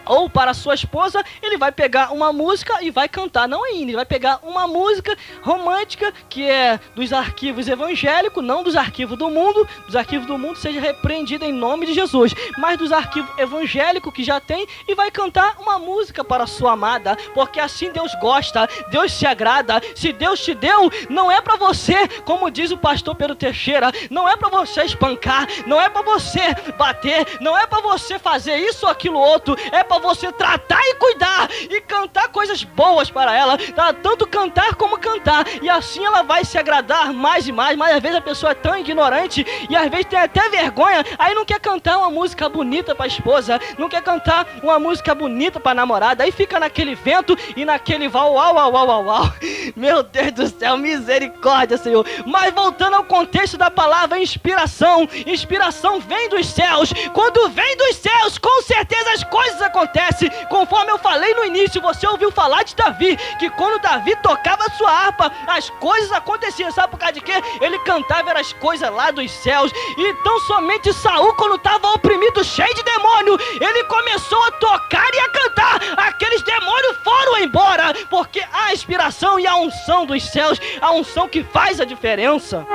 ou para sua esposa, ele vai pegar uma música e vai cantar. Não é hino, ele vai pegar uma música romântica que é dos arquivos evangélicos, não dos arquivos do mundo. Dos arquivos do mundo seja repreendido em nome de Jesus, mas dos arquivos evangélicos que já tem, e vai cantar uma música para sua amada, porque assim Deus gosta, Deus se agrada. Se Deus te deu, não é para você, como diz o pastor Pedro Teixeira, não é para você espancar, não é para você bater, não é para você fazer isso ou aquilo outro, é para você tratar e cuidar e cantar coisas boas para ela, tá? Tanto cantar como cantar, e assim ela vai se agradar mais e mais. Mas às vezes a pessoa é tão ignorante e às vezes tem até vergonha, aí não quer cantar uma música bonita para a esposa, não quer cantar uma música bonita para a namorada, aí fica naquele vento e naquele uau, uau, uau, uau, uau. Meu Deus do céu, misericórdia, Senhor. Mas voltando ao contexto da palavra inspiração, inspiração vem dos céus. Quando vem dos céus, com certeza as coisas acontecem. Conforme eu falei no início, você ouviu falar de Davi, que quando Davi tocava a sua harpa, as coisas aconteciam. Sabe por causa de quê? Ele cantava as coisas lá dos céus. Então somente Saul, quando estava oprimido, cheio de demônio, ele começou a tocar e a cantar. Aqueles demônios foram embora, porque a inspiração e a unção dos céus, a unção que faz a diferença.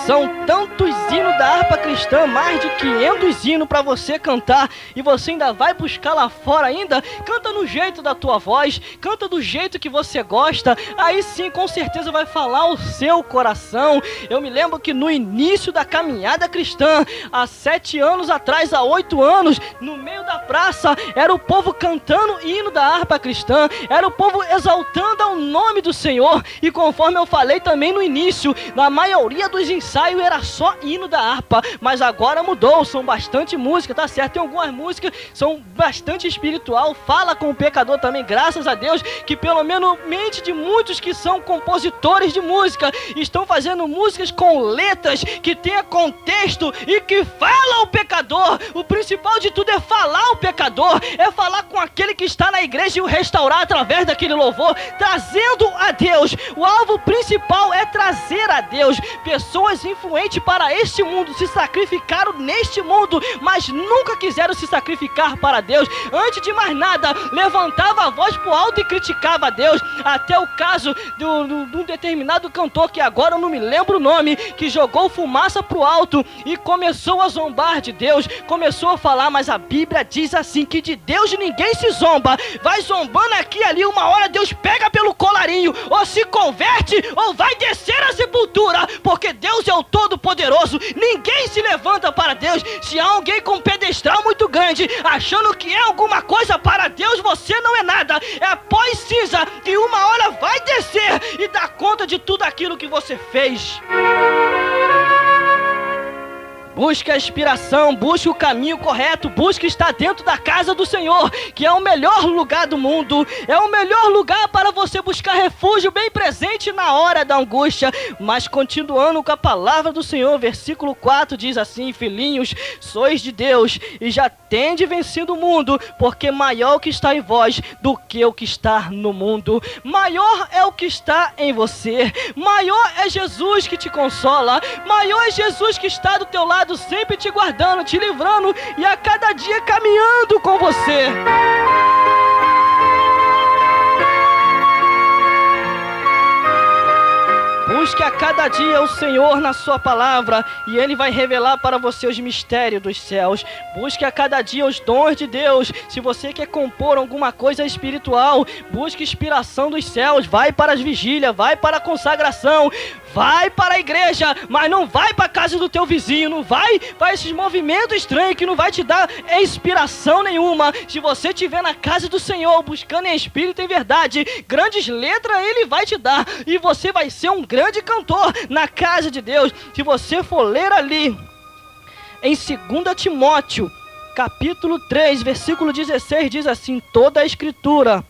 São tantos hinos da harpa cristã, mais de 500 hinos para você cantar, e você ainda vai buscar lá fora ainda. Canta no jeito da tua voz, canta do jeito que você gosta, aí sim com certeza vai falar o seu coração. Eu me lembro que no início da caminhada cristã, há 7 anos atrás, há 8 anos, no meio da praça, era o povo cantando hino da harpa cristã, era o povo exaltando ao nome do Senhor. E conforme eu falei também no início, na maioria dos ensaios era só hino da harpa, mas agora mudou, são bastante música, tá certo? Tem algumas músicas, são bastante espiritual, fala com o pecador também, graças a Deus, que pelo menos mente de muitos que são compositores de música, estão fazendo músicas com letras que tenha contexto e que fala ao pecador. O principal de tudo é falar ao pecador, é falar com aquele que está na igreja e o restaurar através daquele louvor, trazendo a Deus. O alvo principal é trazer a Deus. Pessoas influentes para este mundo se sacrificaram neste mundo, mas nunca quiseram se sacrificar para Deus. Antes de mais nada, levantava a voz pro alto e criticava a Deus. Até o caso de um determinado cantor, que agora eu não me lembro o nome, que jogou fumaça pro alto e começou a zombar de Deus, começou a falar, mas a Bíblia diz assim, que de Deus ninguém se zomba. Vai zombando aqui e ali, uma hora Deus pega pelo colarinho, ou se converte, ou vai descer à sepultura, porque Deus é o Todo-Poderoso. Ninguém se levanta para Deus. Se há alguém com um pedestal muito grande, achando que é alguma coisa para Deus, você não é nada. É pó e cinza, que uma hora vai descer e dar conta de tudo aquilo que você fez. Busque a inspiração, busque o caminho correto, busque estar dentro da casa do Senhor, que é o melhor lugar do mundo, é o melhor lugar para você buscar refúgio bem presente na hora da angústia. Mas continuando com a palavra do Senhor, versículo 4 diz assim: filhinhos, sois de Deus e já tende vencido o mundo, porque maior o que está em vós do que o que está no mundo. Maior é o que está em você, maior é Jesus que te consola, maior é Jesus que está do teu lado, sempre te guardando, te livrando e a cada dia caminhando com você. Busque a cada dia o Senhor na sua palavra e Ele vai revelar para você os mistérios dos céus. Busque a cada dia os dons de Deus. Se você quer compor alguma coisa espiritual, busque inspiração dos céus. Vai para as vigílias, vai para a consagração, vai para a igreja, mas não vai para a casa do teu vizinho, não vai para esses movimentos estranhos que não vai te dar inspiração nenhuma. Se você estiver na casa do Senhor, buscando em espírito e em verdade, grandes letras Ele vai te dar e você vai ser um grande cantor na casa de Deus. Se você for ler ali em 2 Timóteo capítulo 3, versículo 16, diz assim: toda a escritura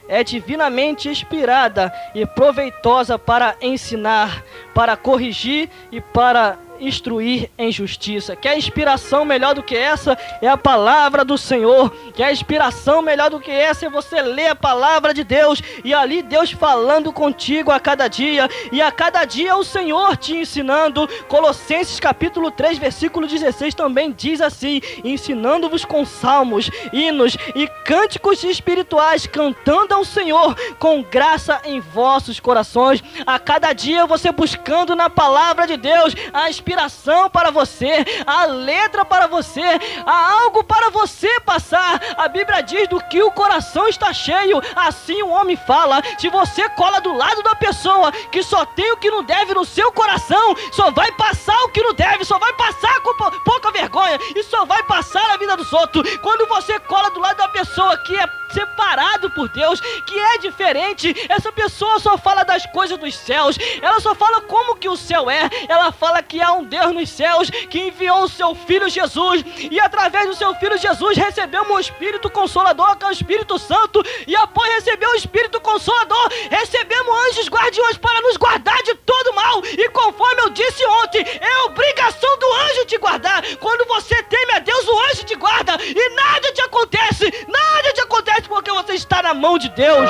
é divinamente inspirada e proveitosa para ensinar, para corrigir e para instruir em justiça. Quer inspiração melhor do que essa? É a palavra do Senhor. Quer inspiração melhor do que essa? É você ler a palavra de Deus, e ali Deus falando contigo a cada dia, e a cada dia o Senhor te ensinando. Colossenses capítulo 3, versículo 16 também diz assim: ensinando-vos com salmos, hinos e cânticos espirituais, cantando ao Senhor com graça em vossos corações. A cada dia você buscando na palavra de Deus a inspiração para você, a letra para você, há algo para você passar. A Bíblia diz: do que o coração está cheio, assim o homem fala. Se você cola do lado da pessoa que só tem o que não deve no seu coração, só vai passar o que não deve, só vai passar com pouca vergonha e só vai passar a vida dos outros. Quando você cola do lado da pessoa que é separado por Deus, que é diferente, essa pessoa só fala das coisas dos céus, ela só fala como que o céu é, ela fala que há um Deus nos céus que enviou o seu Filho Jesus, e através do seu Filho Jesus recebemos o Espírito Consolador, que é o Espírito Santo, e após receber o Espírito Consolador, recebemos anjos guardiões para nos guardar de todo mal, e conforme eu disse ontem, é obrigação do anjo te guardar. Quando você teme a Deus, o anjo te guarda, e nada te acontece, porque você está na mão de Deus.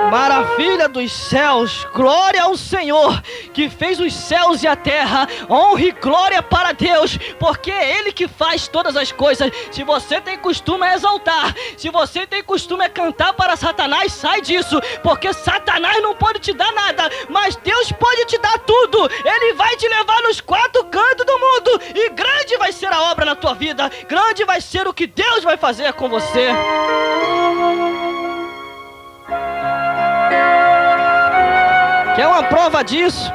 Maravilha dos céus, glória ao Senhor que fez os céus e a terra. Honra e glória para Deus, porque é Ele que faz todas as coisas. Se você tem costume a exaltar, se você tem costume a cantar para Satanás, sai disso, porque Satanás não pode te dar nada, mas Deus pode te dar tudo. Ele vai te levar nos quatro cantos do mundo, e grande vai ser a obra na tua vida, grande vai ser o que Deus vai fazer com você. Quer uma prova disso?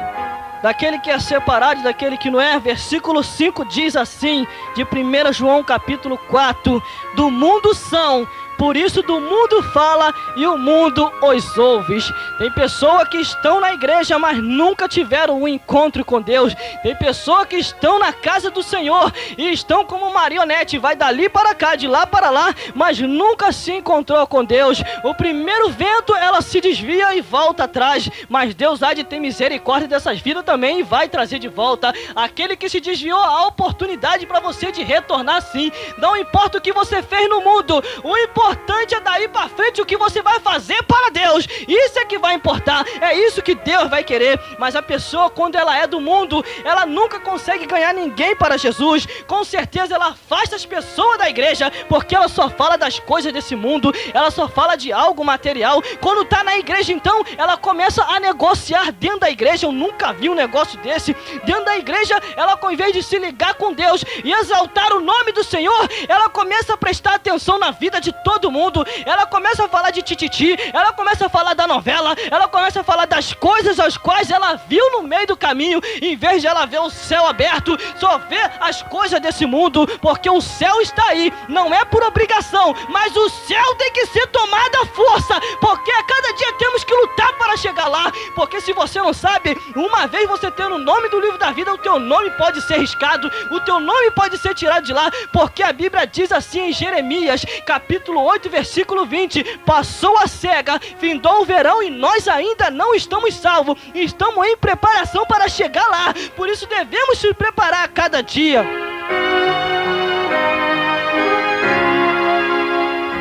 Daquele que é separado e daquele que não é? Versículo 5 diz assim, de 1 João capítulo 4: do mundo são, por isso do mundo fala e o mundo os ouve. Tem pessoas que estão na igreja, mas nunca tiveram um encontro com Deus. Tem pessoas que estão na casa do Senhor e estão como marionete, vai dali para cá, de lá para lá, mas nunca se encontrou com Deus. O primeiro vento ela se desvia e volta atrás, mas Deus há de ter misericórdia dessas vidas também e vai trazer de volta. Aquele que se desviou, a oportunidade para você de retornar sim. Não importa o que você fez no mundo, o importante é daí para frente o que você vai fazer para Deus. Isso é que vai importar, é isso que Deus vai querer. Mas a pessoa, quando ela é do mundo, ela nunca consegue ganhar ninguém para Jesus. Com certeza ela afasta as pessoas da igreja, porque ela só fala das coisas desse mundo, ela só fala de algo material. Quando está na igreja, então, ela começa a negociar dentro da igreja. Eu nunca vi um negócio desse. Dentro da igreja, ela, ao invés de se ligar com Deus e exaltar o nome do Senhor, ela começa a prestar atenção na vida de todo mundo. Ela começa a falar de tititi, ela começa a falar da novela, ela começa a falar das coisas as quais ela viu no meio do caminho, em vez de ela ver o céu aberto, só vê as coisas desse mundo, porque o céu está aí, não é por obrigação, mas o céu tem que ser tomado à força, porque a cada dia temos que lutar para chegar lá. Porque se você não sabe, uma vez você tendo o nome do livro da vida, o teu nome pode ser riscado, o teu nome pode ser tirado de lá, porque a Bíblia diz assim em Jeremias capítulo 8, versículo 20: passou a cega, findou o verão e nós ainda não estamos salvos, estamos em preparação para chegar lá, por isso devemos se preparar a cada dia.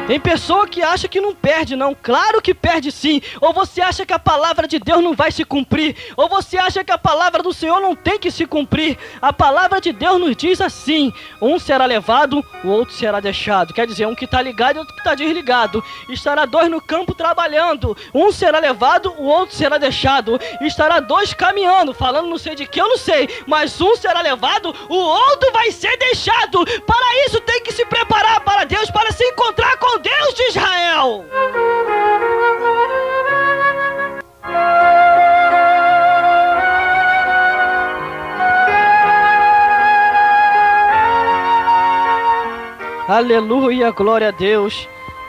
Tem pessoa que acha que não perde, não. Claro que perde sim. Ou você acha que a palavra de Deus não vai se cumprir, ou você acha que a palavra do Senhor não tem que se cumprir. A palavra de Deus nos diz assim: um será levado, o outro será deixado. Quer dizer, um que está ligado e outro que está desligado. Estará dois no campo trabalhando, um será levado, o outro será deixado. Estará dois caminhando, falando não sei de que, eu não sei, mas um será levado, o outro vai ser deixado. Para isso tem que se preparar para Deus, para se encontrar com Deus de Israel. Aleluia, glória a Deus.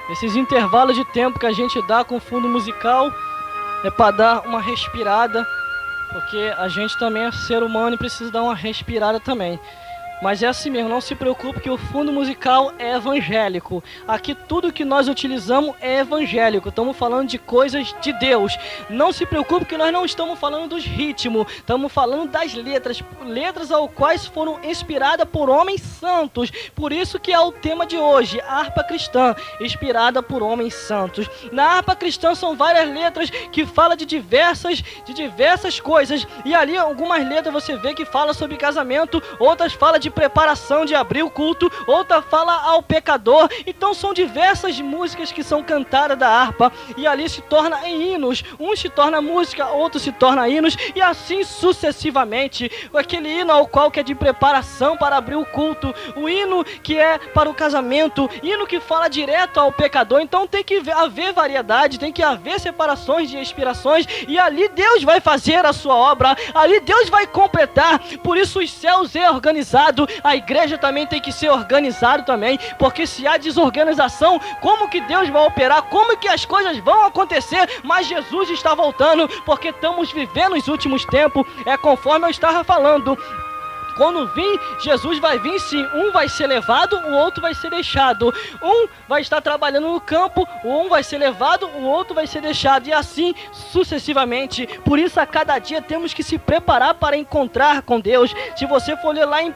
Esses intervalos de tempo que a gente dá com fundo musical é para dar uma respirada, porque a gente também é ser humano e precisa dar uma respirada também. Mas é assim mesmo, não se preocupe que o fundo musical é evangélico. Aqui tudo que nós utilizamos é evangélico. Estamos falando de coisas de Deus. Não se preocupe que nós não estamos falando dos ritmos. Estamos falando das letras. Letras ao quais foram inspiradas por homens santos. Por isso que é o tema de hoje. Harpa cristã, inspirada por homens santos. Na harpa cristã são várias letras que falam de diversas coisas. E ali algumas letras você vê que fala sobre casamento. Outras falam de preparação de abrir o culto, outra fala ao pecador. Então são diversas músicas que são cantadas da harpa e ali se torna em hinos. Um se torna música, outro se torna hinos e assim sucessivamente. Aquele hino ao qual que é de preparação para abrir o culto, o hino que é para o casamento, hino que fala direto ao pecador. Então tem que haver variedade, tem que haver separações de inspirações e ali Deus vai fazer a sua obra, ali Deus vai completar. Por isso os céus é organizado. A igreja também tem que ser organizada também, porque se há desorganização, como que Deus vai operar? Como que as coisas vão acontecer? Mas Jesus está voltando, porque estamos vivendo os últimos tempos, é conforme eu estava falando. Quando vir, Jesus vai vir sim. Um vai ser levado, o outro vai ser deixado. Um vai estar trabalhando no campo, um vai ser levado, o outro vai ser deixado. E assim sucessivamente. Por isso a cada dia temos que se preparar para encontrar com Deus. Se você for ler lá em 1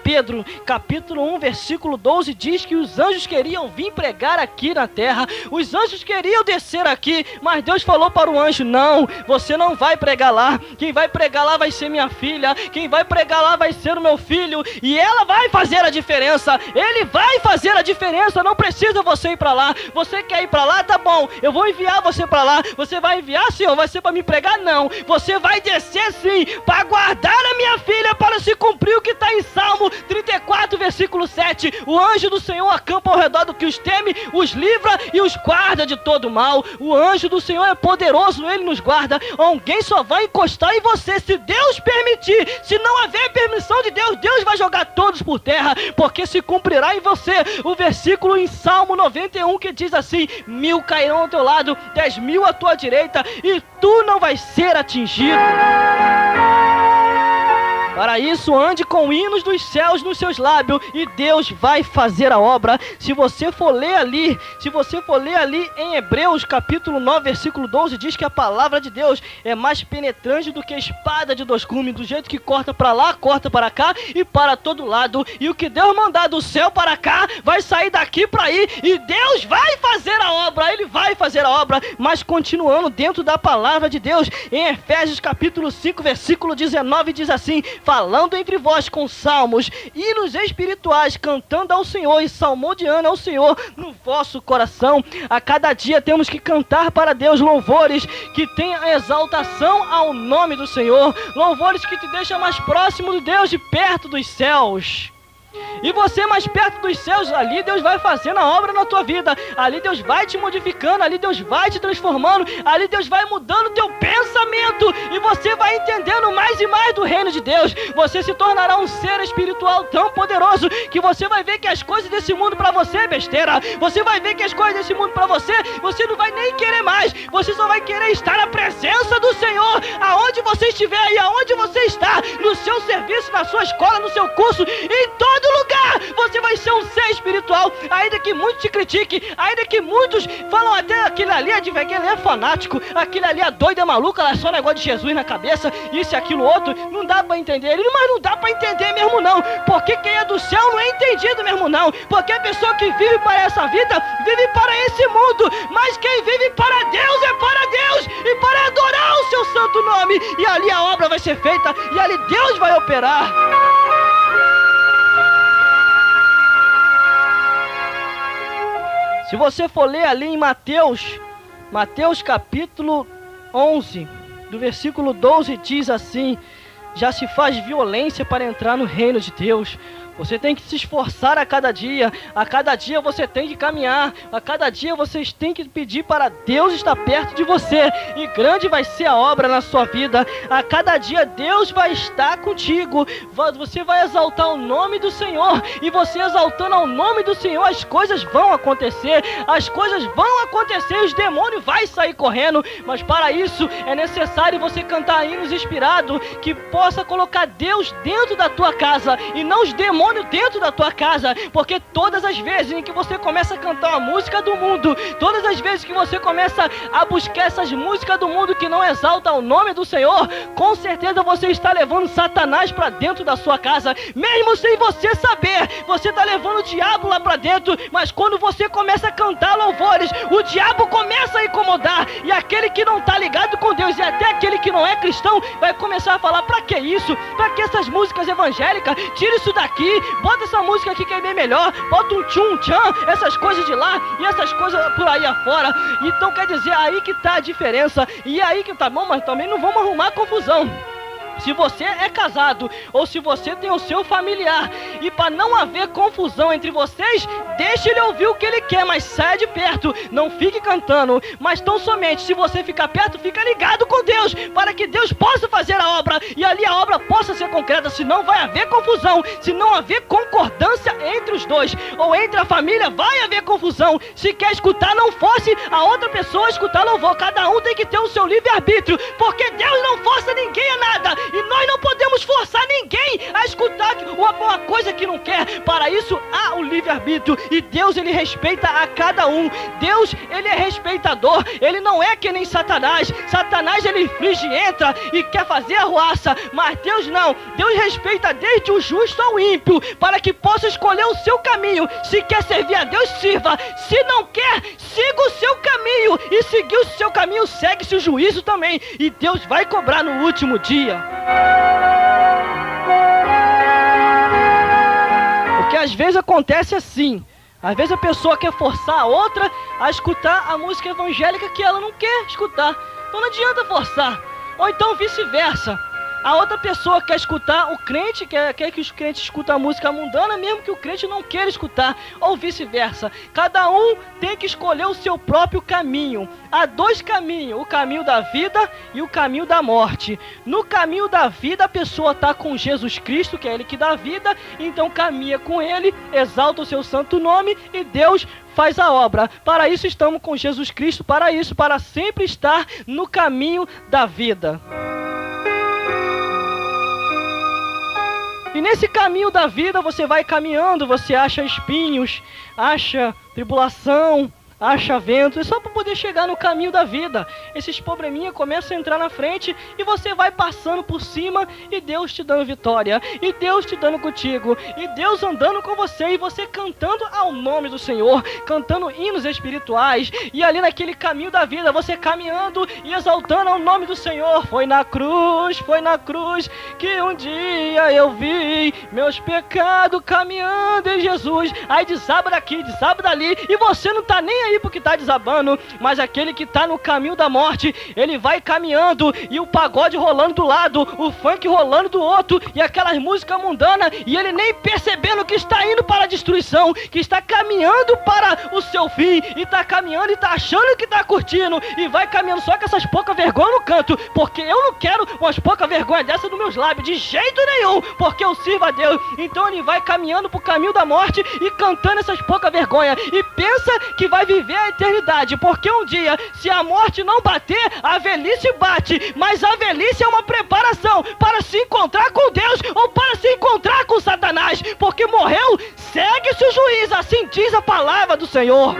Pedro, capítulo 1, versículo 12, diz que os anjos queriam vir pregar aqui na terra. Os anjos queriam descer aqui, mas Deus falou para o anjo: não, você não vai pregar lá. Quem vai pregar lá vai ser minha filha. Quem vai pregar lá vai ser o meu filho, e ela vai fazer a diferença. Ele vai fazer a diferença. Não precisa você ir para lá. Você quer ir para lá? Tá bom, eu vou enviar você para lá. Você vai enviar, Senhor? Vai ser para me pregar? Não, você vai descer sim, para guardar a minha filha, para se cumprir o que está em Salmo 34, versículo 7. O anjo do Senhor acampa ao redor do que os teme, os livra e os guarda de todo mal. O anjo do Senhor é poderoso, ele nos guarda. Alguém só vai encostar em você se Deus permitir. Se não haver permissão de Deus, Deus vai jogar todos por terra, porque se cumprirá em você o versículo em Salmo 91 que diz assim: 1000 cairão ao teu lado, 10.000 à tua direita, e tu não vais ser atingido. Para isso, ande com hinos dos céus nos seus lábios, e Deus vai fazer a obra. Se você for ler ali em Hebreus, capítulo 9, versículo 12, diz que a palavra de Deus é mais penetrante do que a espada de dois gumes, do jeito que corta para lá, corta para cá e para todo lado. E o que Deus mandar do céu para cá, vai sair daqui para aí, e Deus vai fazer a obra, Ele vai fazer a obra. Mas continuando dentro da palavra de Deus, em Efésios, capítulo 5, versículo 19, diz assim: falando entre vós com salmos, hinos espirituais, cantando ao Senhor e salmodiando ao Senhor no vosso coração. A cada dia temos que cantar para Deus louvores que tenham exaltação ao nome do Senhor, louvores que te deixam mais próximo de Deus, de perto dos céus. E você mais perto dos céus, ali Deus vai fazendo a obra na tua vida, ali Deus vai te modificando, ali Deus vai te transformando, ali Deus vai mudando o teu pensamento, e você vai entendendo mais e mais do reino de Deus. Você se tornará um ser espiritual tão poderoso que você vai ver que as coisas desse mundo para você é besteira. Você vai ver que as coisas desse mundo para você não vai nem querer mais. Você só vai querer estar na presença do Senhor, aonde você estiver e aonde você está, no seu serviço, na sua escola, no seu curso, em todo lugar. Você vai ser um ser espiritual, ainda que muitos te critiquem, ainda que muitos falam até aquele ali é fanático, aquele ali é doido, é maluco, ela é só negócio de Jesus na cabeça, isso e aquilo outro, não dá pra entender. Mas não dá pra entender mesmo não, porque quem é do céu não é entendido mesmo não, porque a pessoa que vive para essa vida, vive para esse mundo, mas quem vive para Deus é para Deus, e para adorar o seu santo nome, e ali a obra vai ser feita, e ali Deus vai operar. Se você for ler ali em Mateus capítulo 11, do versículo 12, diz assim: já se faz violência para entrar no reino de Deus. Você tem que se esforçar a cada dia você tem que caminhar, a cada dia vocês têm que pedir para Deus estar perto de você, e grande vai ser a obra na sua vida. A cada dia Deus vai estar contigo, você vai exaltar o nome do Senhor, e você exaltando o nome do Senhor, as coisas vão acontecer, os demônios vão sair correndo. Mas para isso é necessário você cantar hinos inspirados, que possa colocar Deus dentro da tua casa, e não os demônios dentro da tua casa, porque todas as vezes em que você começa a cantar uma música do mundo, todas as vezes que você começa a buscar essas músicas do mundo que não exaltam o nome do Senhor, com certeza você está levando Satanás para dentro da sua casa, mesmo sem você saber. Você está levando o diabo lá para dentro, mas quando você começa a cantar louvores, o diabo começa a incomodar, e aquele que não está ligado com Deus, e até aquele que não é cristão, vai começar a falar: para que isso? Para que essas músicas evangélicas? Tira isso daqui, bota essa música aqui que é bem melhor, bota um tchum-tchan, essas coisas de lá e essas coisas por aí afora. Então quer dizer, aí que tá a diferença, e aí que tá bom, mas também não vamos arrumar confusão. Se você é casado, ou se você tem o seu familiar, e para não haver confusão entre vocês, deixe ele ouvir o que ele quer, mas saia de perto, não fique cantando. Mas tão somente, se você ficar perto, fica ligado com Deus, para que Deus possa fazer a obra, e ali a obra possa ser concreta. Senão vai haver confusão, se não haver concordância entre os dois, ou entre a família, vai haver confusão. Se quer escutar, não force a outra pessoa a escutar louvor. Cada um tem que ter o seu livre-arbítrio, porque Deus não força ninguém a nada, e nós não podemos forçar ninguém a escutar uma coisa que não quer. Para isso há o livre-arbítrio, e Deus, ele respeita a cada um. Deus, ele é respeitador, ele não é que nem Satanás. Satanás, ele inflige, entra e quer fazer a ruaça, mas Deus não. Deus respeita desde o justo ao ímpio, para que possa escolher o seu caminho. Se quer servir a Deus, sirva. Se não quer, siga o seu caminho, e seguir o seu caminho, segue-se o juízo também, e Deus vai cobrar no último dia. Porque às vezes acontece assim, às vezes a pessoa quer forçar a outra a escutar a música evangélica que ela não quer escutar, então não adianta forçar. Ou então vice-versa, a outra pessoa quer escutar o crente, quer que os crentes escutem a música mundana, mesmo que o crente não queira escutar, ou vice-versa. Cada um tem que escolher o seu próprio caminho. Há dois caminhos, o caminho da vida e o caminho da morte. No caminho da vida, a pessoa está com Jesus Cristo, que é Ele que dá vida, então caminha com Ele, exalta o seu santo nome, e Deus faz a obra. Para isso estamos com Jesus Cristo, para sempre estar no caminho da vida. E nesse caminho da vida você vai caminhando, você acha espinhos, acha tribulação, acha vento, é só para poder chegar no caminho da vida. Esses probleminha começam a entrar na frente, e você vai passando por cima, e Deus te dando vitória, e Deus te dando contigo, e Deus andando com você, e você cantando ao nome do Senhor, cantando hinos espirituais, e ali naquele caminho da vida, você caminhando e exaltando ao nome do Senhor. Foi na cruz que um dia eu vi meus pecados caminhando em Jesus. Aí desaba daqui, desaba dali, e você não tá nem aí porque tá desabando, mas aquele que tá no caminho da morte, ele vai caminhando, e o pagode rolando do lado, o funk rolando do outro, e aquelas músicas mundanas, e ele nem percebendo que está indo para a destruição, que está caminhando para o seu fim, e tá caminhando e tá achando que tá curtindo, e vai caminhando só com essas poucas vergonhas no canto, porque eu não quero umas poucas vergonhas dessa nos meus lábios, de jeito nenhum, porque eu sirvo a Deus. Então ele vai caminhando pro caminho da morte e cantando essas poucas vergonhas, e pensa que vai viver a eternidade, porque um dia, se a morte não bater, a velhice bate, mas a velhice é uma preparação para se encontrar com Deus, ou para se encontrar com Satanás, porque morreu, segue-se o juízo, assim diz a palavra do Senhor.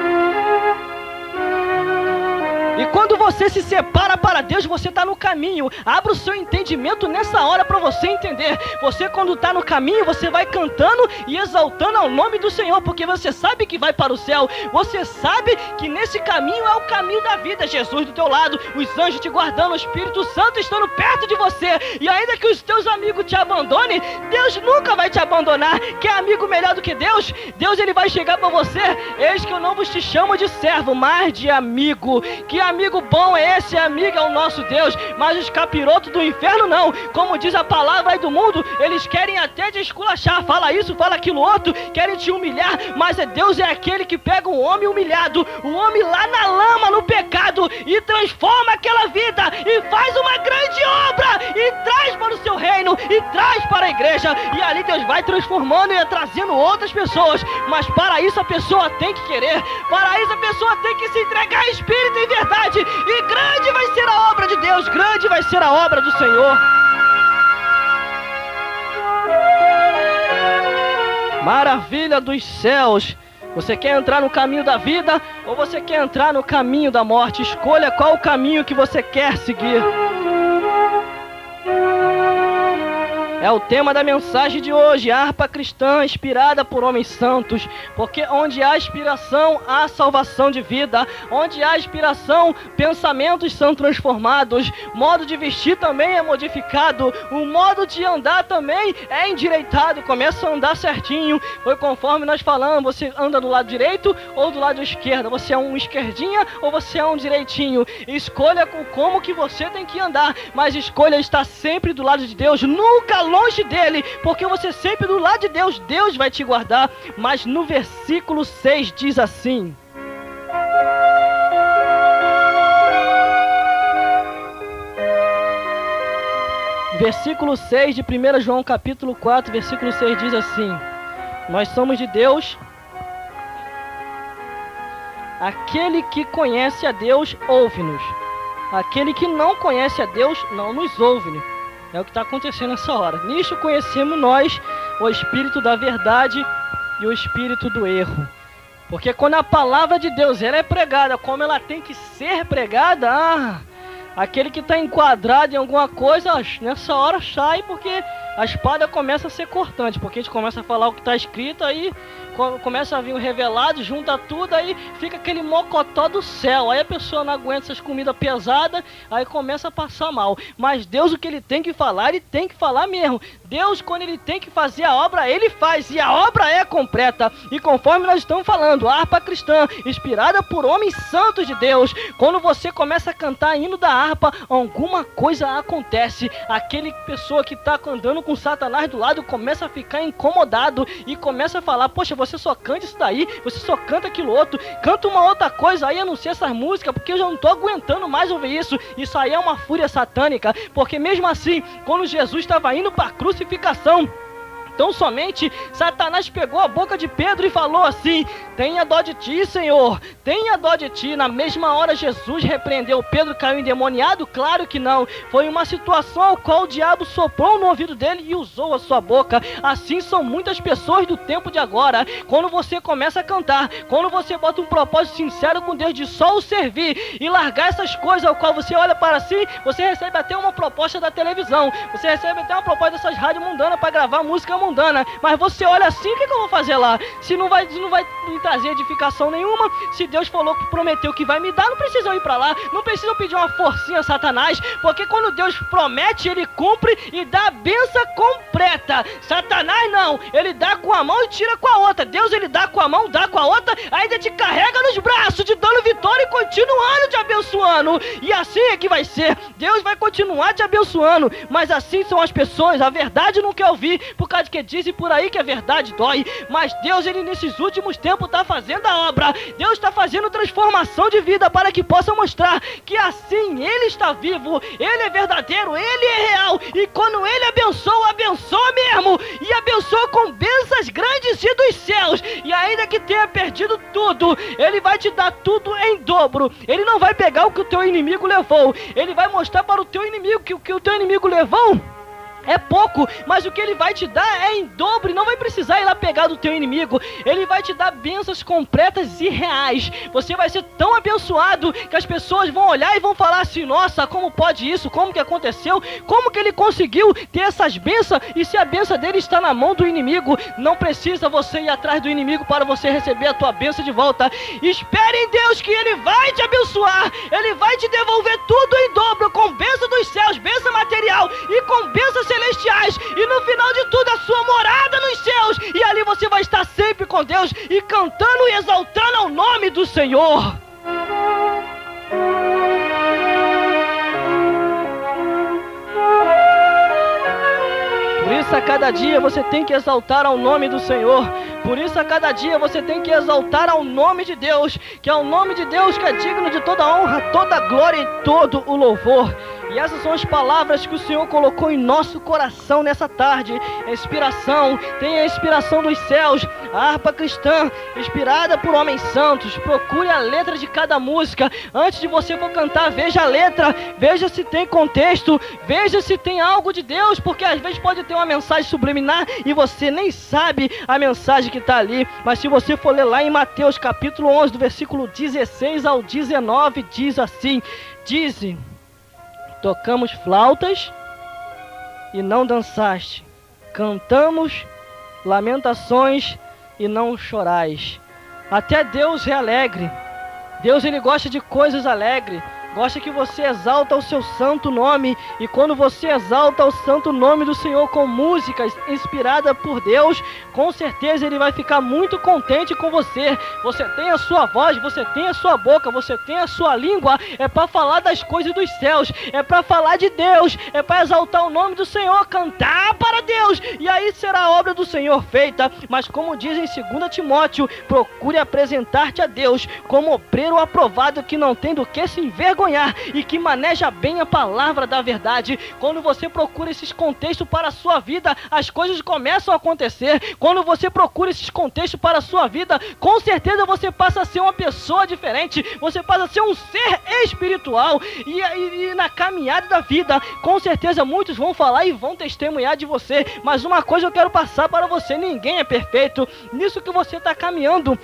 E quando você se separa para Deus, você está no caminho. Abra o seu entendimento nessa hora para você entender. Você, quando está no caminho, você vai cantando e exaltando ao nome do Senhor, porque você sabe que vai para o céu. Você sabe que nesse caminho é o caminho da vida. Jesus do teu lado, os anjos te guardando, o Espírito Santo estando perto de você. E ainda que os teus amigos te abandonem, Deus nunca vai te abandonar. Quer amigo melhor do que Deus? Deus, ele vai chegar para você: eis que eu não vos te chamo de servo, mas de amigo. Que amigo bom é esse? Amigo é o nosso Deus. Mas os capirotos do inferno não. Como diz a palavra aí do mundo, eles querem até te esculachar. Fala isso, fala aquilo outro, querem te humilhar. Mas Deus é aquele que pega um homem humilhado, o homem lá na lama, no pecado, e transforma aquela vida, e faz uma grande obra, e traz para o seu reino, e traz para a igreja. E ali Deus vai transformando e trazendo outras pessoas. Mas para isso a pessoa tem que querer, para isso a pessoa tem que se entregar em espírito e em verdade. E grande vai ser a obra de Deus, grande vai ser a obra do Senhor. Maravilha dos céus. Você quer entrar no caminho da vida ou você quer entrar no caminho da morte? Escolha qual o caminho que você quer seguir. É o tema da mensagem de hoje, a harpa cristã inspirada por homens santos. Porque onde há inspiração, há salvação de vida. Onde há inspiração, pensamentos são transformados. Modo de vestir também é modificado. O modo de andar também é endireitado. Começa a andar certinho. Foi conforme nós falamos, você anda do lado direito ou do lado esquerdo. Você é um esquerdinha ou você é um direitinho. Escolha como que você tem que andar. Mas escolha estar sempre do lado de Deus, nunca longe dele, porque você sempre do lado de Deus, Deus vai te guardar. Mas no versículo 6 diz assim: versículo 6 de 1 João capítulo 4, versículo 6 diz assim: nós somos de Deus. Aquele que conhece a Deus, ouve-nos. Aquele que não conhece a Deus, não nos ouve. É o que está acontecendo nessa hora. Nisto conhecemos nós o espírito da verdade e o espírito do erro. Porque quando a palavra de Deus ela é pregada como ela tem que ser pregada, aquele que está enquadrado em alguma coisa, nessa hora sai, porque a espada começa a ser cortante. Porque a gente começa a falar o que está escrito, aí começa a vir o revelado, junta tudo, aí fica aquele mocotó do céu. Aí a pessoa não aguenta essas comidas pesadas, aí começa a passar mal. Mas Deus, o que ele tem que falar, ele tem que falar mesmo. Deus, quando ele tem que fazer a obra, ele faz, e a obra é completa. E conforme nós estamos falando, a harpa cristã, inspirada por homens santos de Deus, quando você começa a cantar hino da harpa, alguma coisa acontece. Aquele pessoa que está andando com Satanás do lado começa a ficar incomodado e começa a falar: poxa, você só canta isso daí, você só canta aquilo outro, canta uma outra coisa aí, anuncia essas músicas, porque eu já não estou aguentando mais ouvir isso. Isso aí é uma fúria satânica, porque mesmo assim, quando Jesus estava indo para a crucificação, tão somente Satanás pegou a boca de Pedro e falou assim: tenha dó de ti, Senhor, tenha dó de ti. Na mesma hora Jesus repreendeu Pedro, caiu endemoniado? Claro que não. Foi uma situação ao qual o diabo soprou no ouvido dele e usou a sua boca. Assim são muitas pessoas do tempo de agora. Quando você começa a cantar, quando você bota um propósito sincero com Deus de só o servir e largar essas coisas ao qual você olha para si, você recebe até uma proposta da televisão, você recebe até uma proposta dessas rádios mundanas para gravar música mundana. Mas você olha assim: o que eu vou fazer lá? Se não vai me trazer edificação nenhuma, se Deus falou que prometeu que vai me dar, não precisa eu ir para lá, não precisa eu pedir uma forcinha a Satanás, porque quando Deus promete, ele cumpre e dá a bênção completa. Satanás não, ele dá com a mão e tira com a outra. Deus, ele dá com a mão, dá com a outra, ainda te carrega nos braços, te dando vitória e continuando te abençoando. E assim é que vai ser. Deus vai continuar te abençoando, mas assim são as pessoas. A verdade não quer ouvir, por causa que dizem por aí que a verdade dói. Mas Deus, ele nesses últimos tempos está fazendo a obra. Deus está fazendo transformação de vida para que possa mostrar que assim ele está vivo, ele é verdadeiro, ele é real. E quando ele abençoa, abençoa mesmo, e abençoa com bênçãos grandes e dos céus. E ainda que tenha perdido tudo, ele vai te dar tudo em dobro. Ele não vai pegar o que o teu inimigo levou, ele vai mostrar para o teu inimigo que o que o teu inimigo levou é pouco, mas o que ele vai te dar é em dobro. E não vai precisar ir lá pegar do teu inimigo. Ele vai te dar bênçãos completas e reais. Você vai ser tão abençoado que as pessoas vão olhar e vão falar assim: nossa, como pode isso? Como que aconteceu? Como que ele conseguiu ter essas bênçãos? E se a bênção dele está na mão do inimigo, não precisa você ir atrás do inimigo para você receber a tua bênção de volta. Espere em Deus que ele vai te abençoar. Ele vai te devolver tudo em dobro, com bênção dos céus, bênção material e com bênção celestiais, e no final de tudo a sua morada nos céus, e ali você vai estar sempre com Deus e cantando e exaltando ao nome do Senhor. isso a cada dia você tem que exaltar ao nome do Senhor. Por isso a cada dia você tem que exaltar ao nome de Deus, que é o nome de Deus que é digno de toda honra, toda glória e todo o louvor. E essas são as palavras que o Senhor colocou em nosso coração nessa tarde. Inspiração, tem a inspiração dos céus, a harpa cristã, inspirada por homens santos. Procure a letra de cada música. Antes de você for cantar, veja a letra, veja se tem contexto, veja se tem algo de Deus, porque às vezes pode ter uma mensagem subliminar e você nem sabe a mensagem que está ali. Mas se você for ler lá em Mateus capítulo 11, do versículo 16 ao 19, diz assim: dize, tocamos flautas e não dançaste, cantamos lamentações e não chorais. Até Deus é alegre. Deus, ele gosta de coisas alegres. Gosta que você exalta o seu santo nome. E quando você exalta o santo nome do Senhor com músicas inspiradas por Deus, com certeza ele vai ficar muito contente com você. Você tem a sua voz, você tem a sua boca, você tem a sua língua. É para falar das coisas dos céus, é para falar de Deus, é para exaltar o nome do Senhor, cantar para Deus. E aí será a obra do Senhor feita. Mas como diz em 2 Timóteo, procure apresentar-te a Deus como obreiro aprovado, que não tem do que se envergonhar e que maneja bem a palavra da verdade. Quando você procura esses contextos para a sua vida, as coisas começam a acontecer. Quando você procura esses contextos para a sua vida, com certeza você passa a ser uma pessoa diferente, você passa a ser um ser espiritual. E na caminhada da vida, com certeza muitos vão falar e vão testemunhar de você. Mas uma coisa eu quero passar para você: ninguém é perfeito. Nisso que você está caminhando,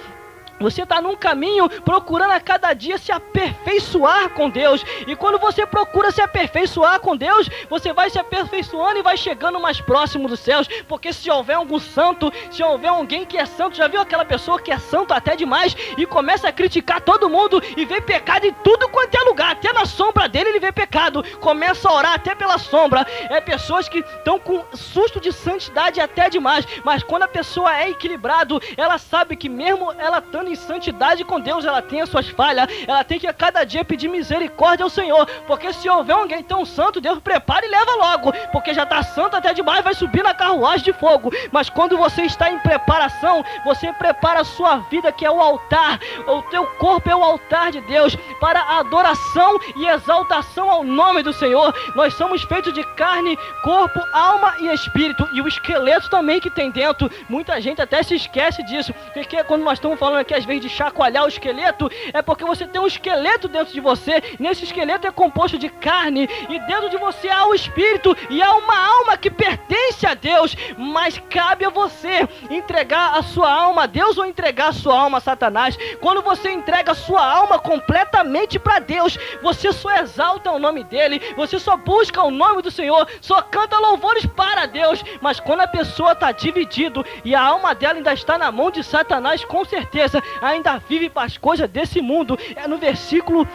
você está num caminho procurando a cada dia se aperfeiçoar com Deus. E quando você procura se aperfeiçoar com Deus, você vai se aperfeiçoando e vai chegando mais próximo dos céus. Porque se houver algum santo, se houver alguém que é santo, já viu aquela pessoa que é santo até demais e começa a criticar todo mundo e vê pecado em tudo quanto é lugar, até na sombra dele ele vê pecado, começa a orar até pela sombra. É pessoas que estão com susto de santidade até demais, mas quando a pessoa é equilibrado, ela sabe que mesmo ela estando em santidade com Deus, ela tem as suas falhas, ela tem que a cada dia pedir misericórdia ao Senhor, porque se houver alguém tão santo, Deus prepara e leva logo, porque já está santo até demais, vai subir na carruagem de fogo. Mas quando você está em preparação, você prepara a sua vida, que é o altar, o teu corpo é o altar de Deus, para a adoração e exaltação ao nome do Senhor. Nós somos feitos de carne, corpo, alma e espírito, e o esqueleto também que tem dentro. Muita gente até se esquece disso, porque quando nós estamos falando aqui às vezes de chacoalhar o esqueleto, é porque você tem um esqueleto dentro de você. Nesse esqueleto é composto de carne, e dentro de você há o espírito e há uma alma que pertence a Deus. Mas cabe a você entregar a sua alma a Deus ou entregar a sua alma a Satanás. Quando você entrega a sua alma completamente para Deus, você só exalta o nome dele, você só busca o nome do Senhor, só canta louvores para Deus. Mas quando a pessoa está dividido e a alma dela ainda está na mão de Satanás, com certeza ainda vive para as coisas desse mundo. É no versículo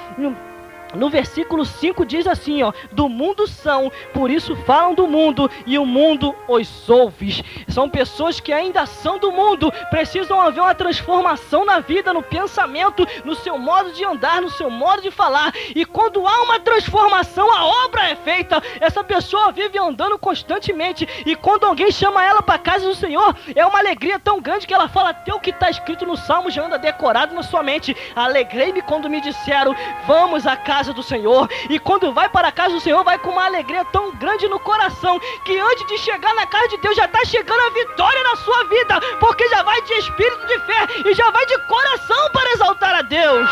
5 diz assim, ó: do mundo são, por isso falam do mundo, e o mundo os ouve. São pessoas que ainda são do mundo, precisam haver uma transformação na vida, no pensamento, no seu modo de andar, no seu modo de falar. E quando há uma transformação, a obra é feita. Essa pessoa vive andando constantemente, e quando alguém chama ela para a casa do Senhor, é uma alegria tão grande que ela fala até o que está escrito no Salmo já anda decorado na sua mente. Alegrei-me quando me disseram, vamos à casa do Senhor. E quando vai para a casa do Senhor, vai com uma alegria tão grande no coração, que antes de chegar na casa de Deus, já está chegando a vitória na sua vida, porque já vai de espírito de fé e já vai de coração para exaltar a Deus.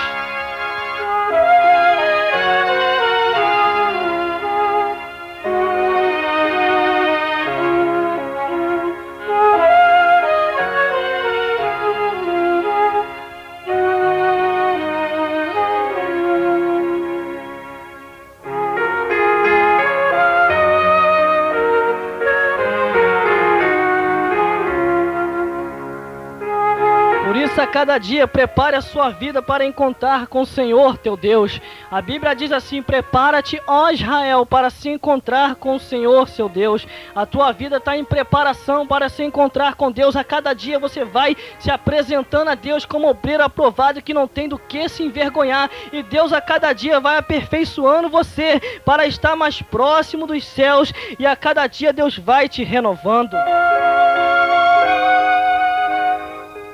cada dia prepare a sua vida para encontrar com o Senhor teu Deus. A Bíblia diz assim: prepara-te, ó Israel, para se encontrar com o Senhor seu Deus. A tua vida está em preparação para se encontrar com Deus. A cada dia você vai se apresentando a Deus como obreiro aprovado, que não tem do que se envergonhar. E Deus a cada dia vai aperfeiçoando você para estar mais próximo dos céus. E a cada dia Deus vai te renovando.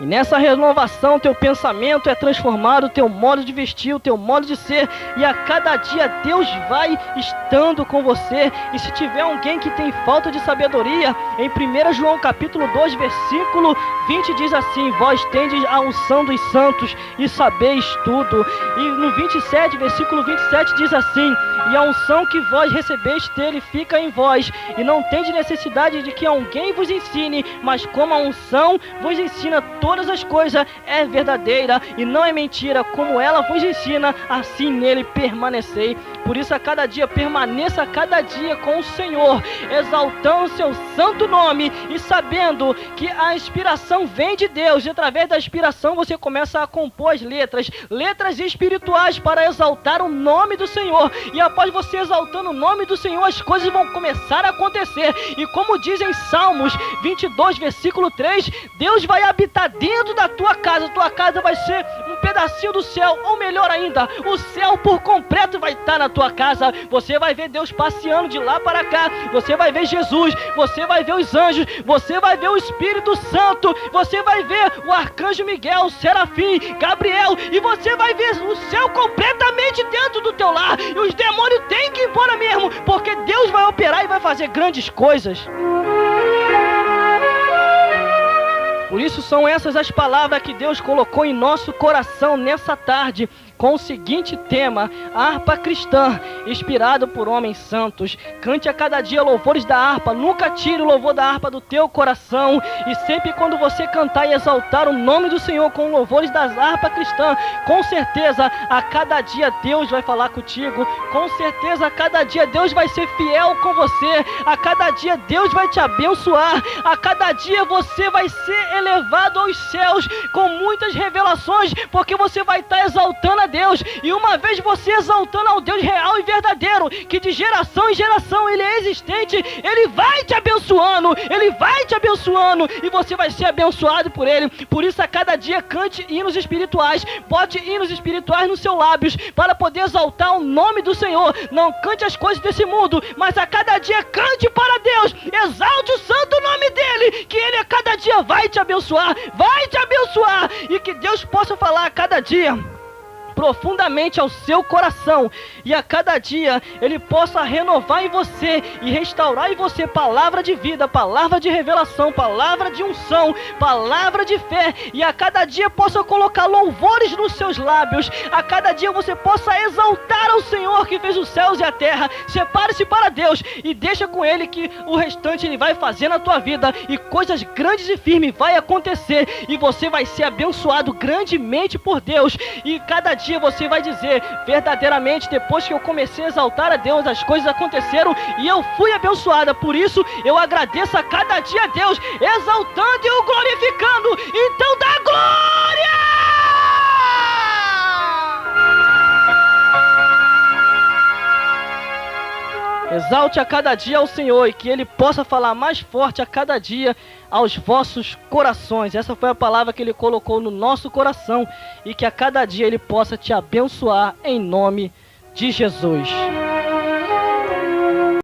E nessa renovação, teu pensamento é transformado, teu modo de vestir, o teu modo de ser. E a cada dia Deus vai estando com você. E se tiver alguém que tem falta de sabedoria, em 1 João capítulo 2, versículo 20 diz assim: vós tendes a unção dos santos e sabeis tudo. E no 27, versículo 27 diz assim: e a unção que vós recebeste dele fica em vós, e não tendes necessidade de que alguém vos ensine, mas como a unção vos ensina todas as coisas, é verdadeira e não é mentira, como ela vos ensina, assim nele permanecei. Por isso a cada dia permaneça a cada dia com o Senhor, exaltando o seu santo nome e sabendo que a inspiração vem de Deus. E através da inspiração você começa a compor as letras espirituais para exaltar o nome do Senhor. E após você exaltando o nome do Senhor, as coisas vão começar a acontecer. E como diz em Salmos 22, versículo 3, Deus vai habitar dentro da tua casa vai ser um pedacinho do céu, ou melhor ainda, o céu por completo vai estar na tua casa. Você vai ver Deus passeando de lá para cá, você vai ver Jesus, você vai ver os anjos, você vai ver o Espírito Santo, você vai ver o arcanjo Miguel, o serafim, Gabriel, e você vai ver o céu completamente dentro do teu lar. E os demônios têm que ir embora mesmo, porque Deus vai operar e vai fazer grandes coisas. Por isso são essas as palavras que Deus colocou em nosso coração nessa tarde, com o seguinte tema: harpa cristã, inspirado por homens santos. Cante a cada dia louvores da harpa, nunca tire o louvor da harpa do teu coração. E sempre quando você cantar e exaltar o nome do Senhor com louvores das harpas cristãs, com certeza a cada dia Deus vai falar contigo, com certeza a cada dia Deus vai ser fiel com você, a cada dia Deus vai te abençoar, a cada dia você vai ser elevado aos céus com muitas revelações, porque você vai estar exaltando a Deus. E uma vez você exaltando ao Deus real e verdadeiro, que de geração em geração Ele é existente, Ele vai te abençoando, e você vai ser abençoado por Ele. Por isso a cada dia cante hinos espirituais, bote hinos espirituais nos seus lábios, para poder exaltar o nome do Senhor. Não cante as coisas desse mundo, mas a cada dia cante para Deus, exalte o santo nome dEle, que Ele a cada dia vai te abençoar, e que Deus possa falar a cada dia profundamente ao seu coração, e a cada dia Ele possa renovar em você e restaurar em você palavra de vida, palavra de revelação, palavra de unção, palavra de fé, e a cada dia possa colocar louvores nos seus lábios, a cada dia você possa exaltar ao Senhor que fez os céus e a terra. Separe-se para Deus e deixa com Ele que o restante Ele vai fazer na tua vida, e coisas grandes e firmes vai acontecer, e você vai ser abençoado grandemente por Deus. E cada dia você vai dizer: verdadeiramente, depois que eu comecei a exaltar a Deus, as coisas aconteceram e eu fui abençoada. Por isso eu agradeço a cada dia a Deus, exaltando e o glorificando. Então dá glória! Exalte a cada dia ao Senhor, e que Ele possa falar mais forte a cada dia aos vossos corações. Essa foi a palavra que Ele colocou no nosso coração, e que a cada dia Ele possa te abençoar em nome de Jesus.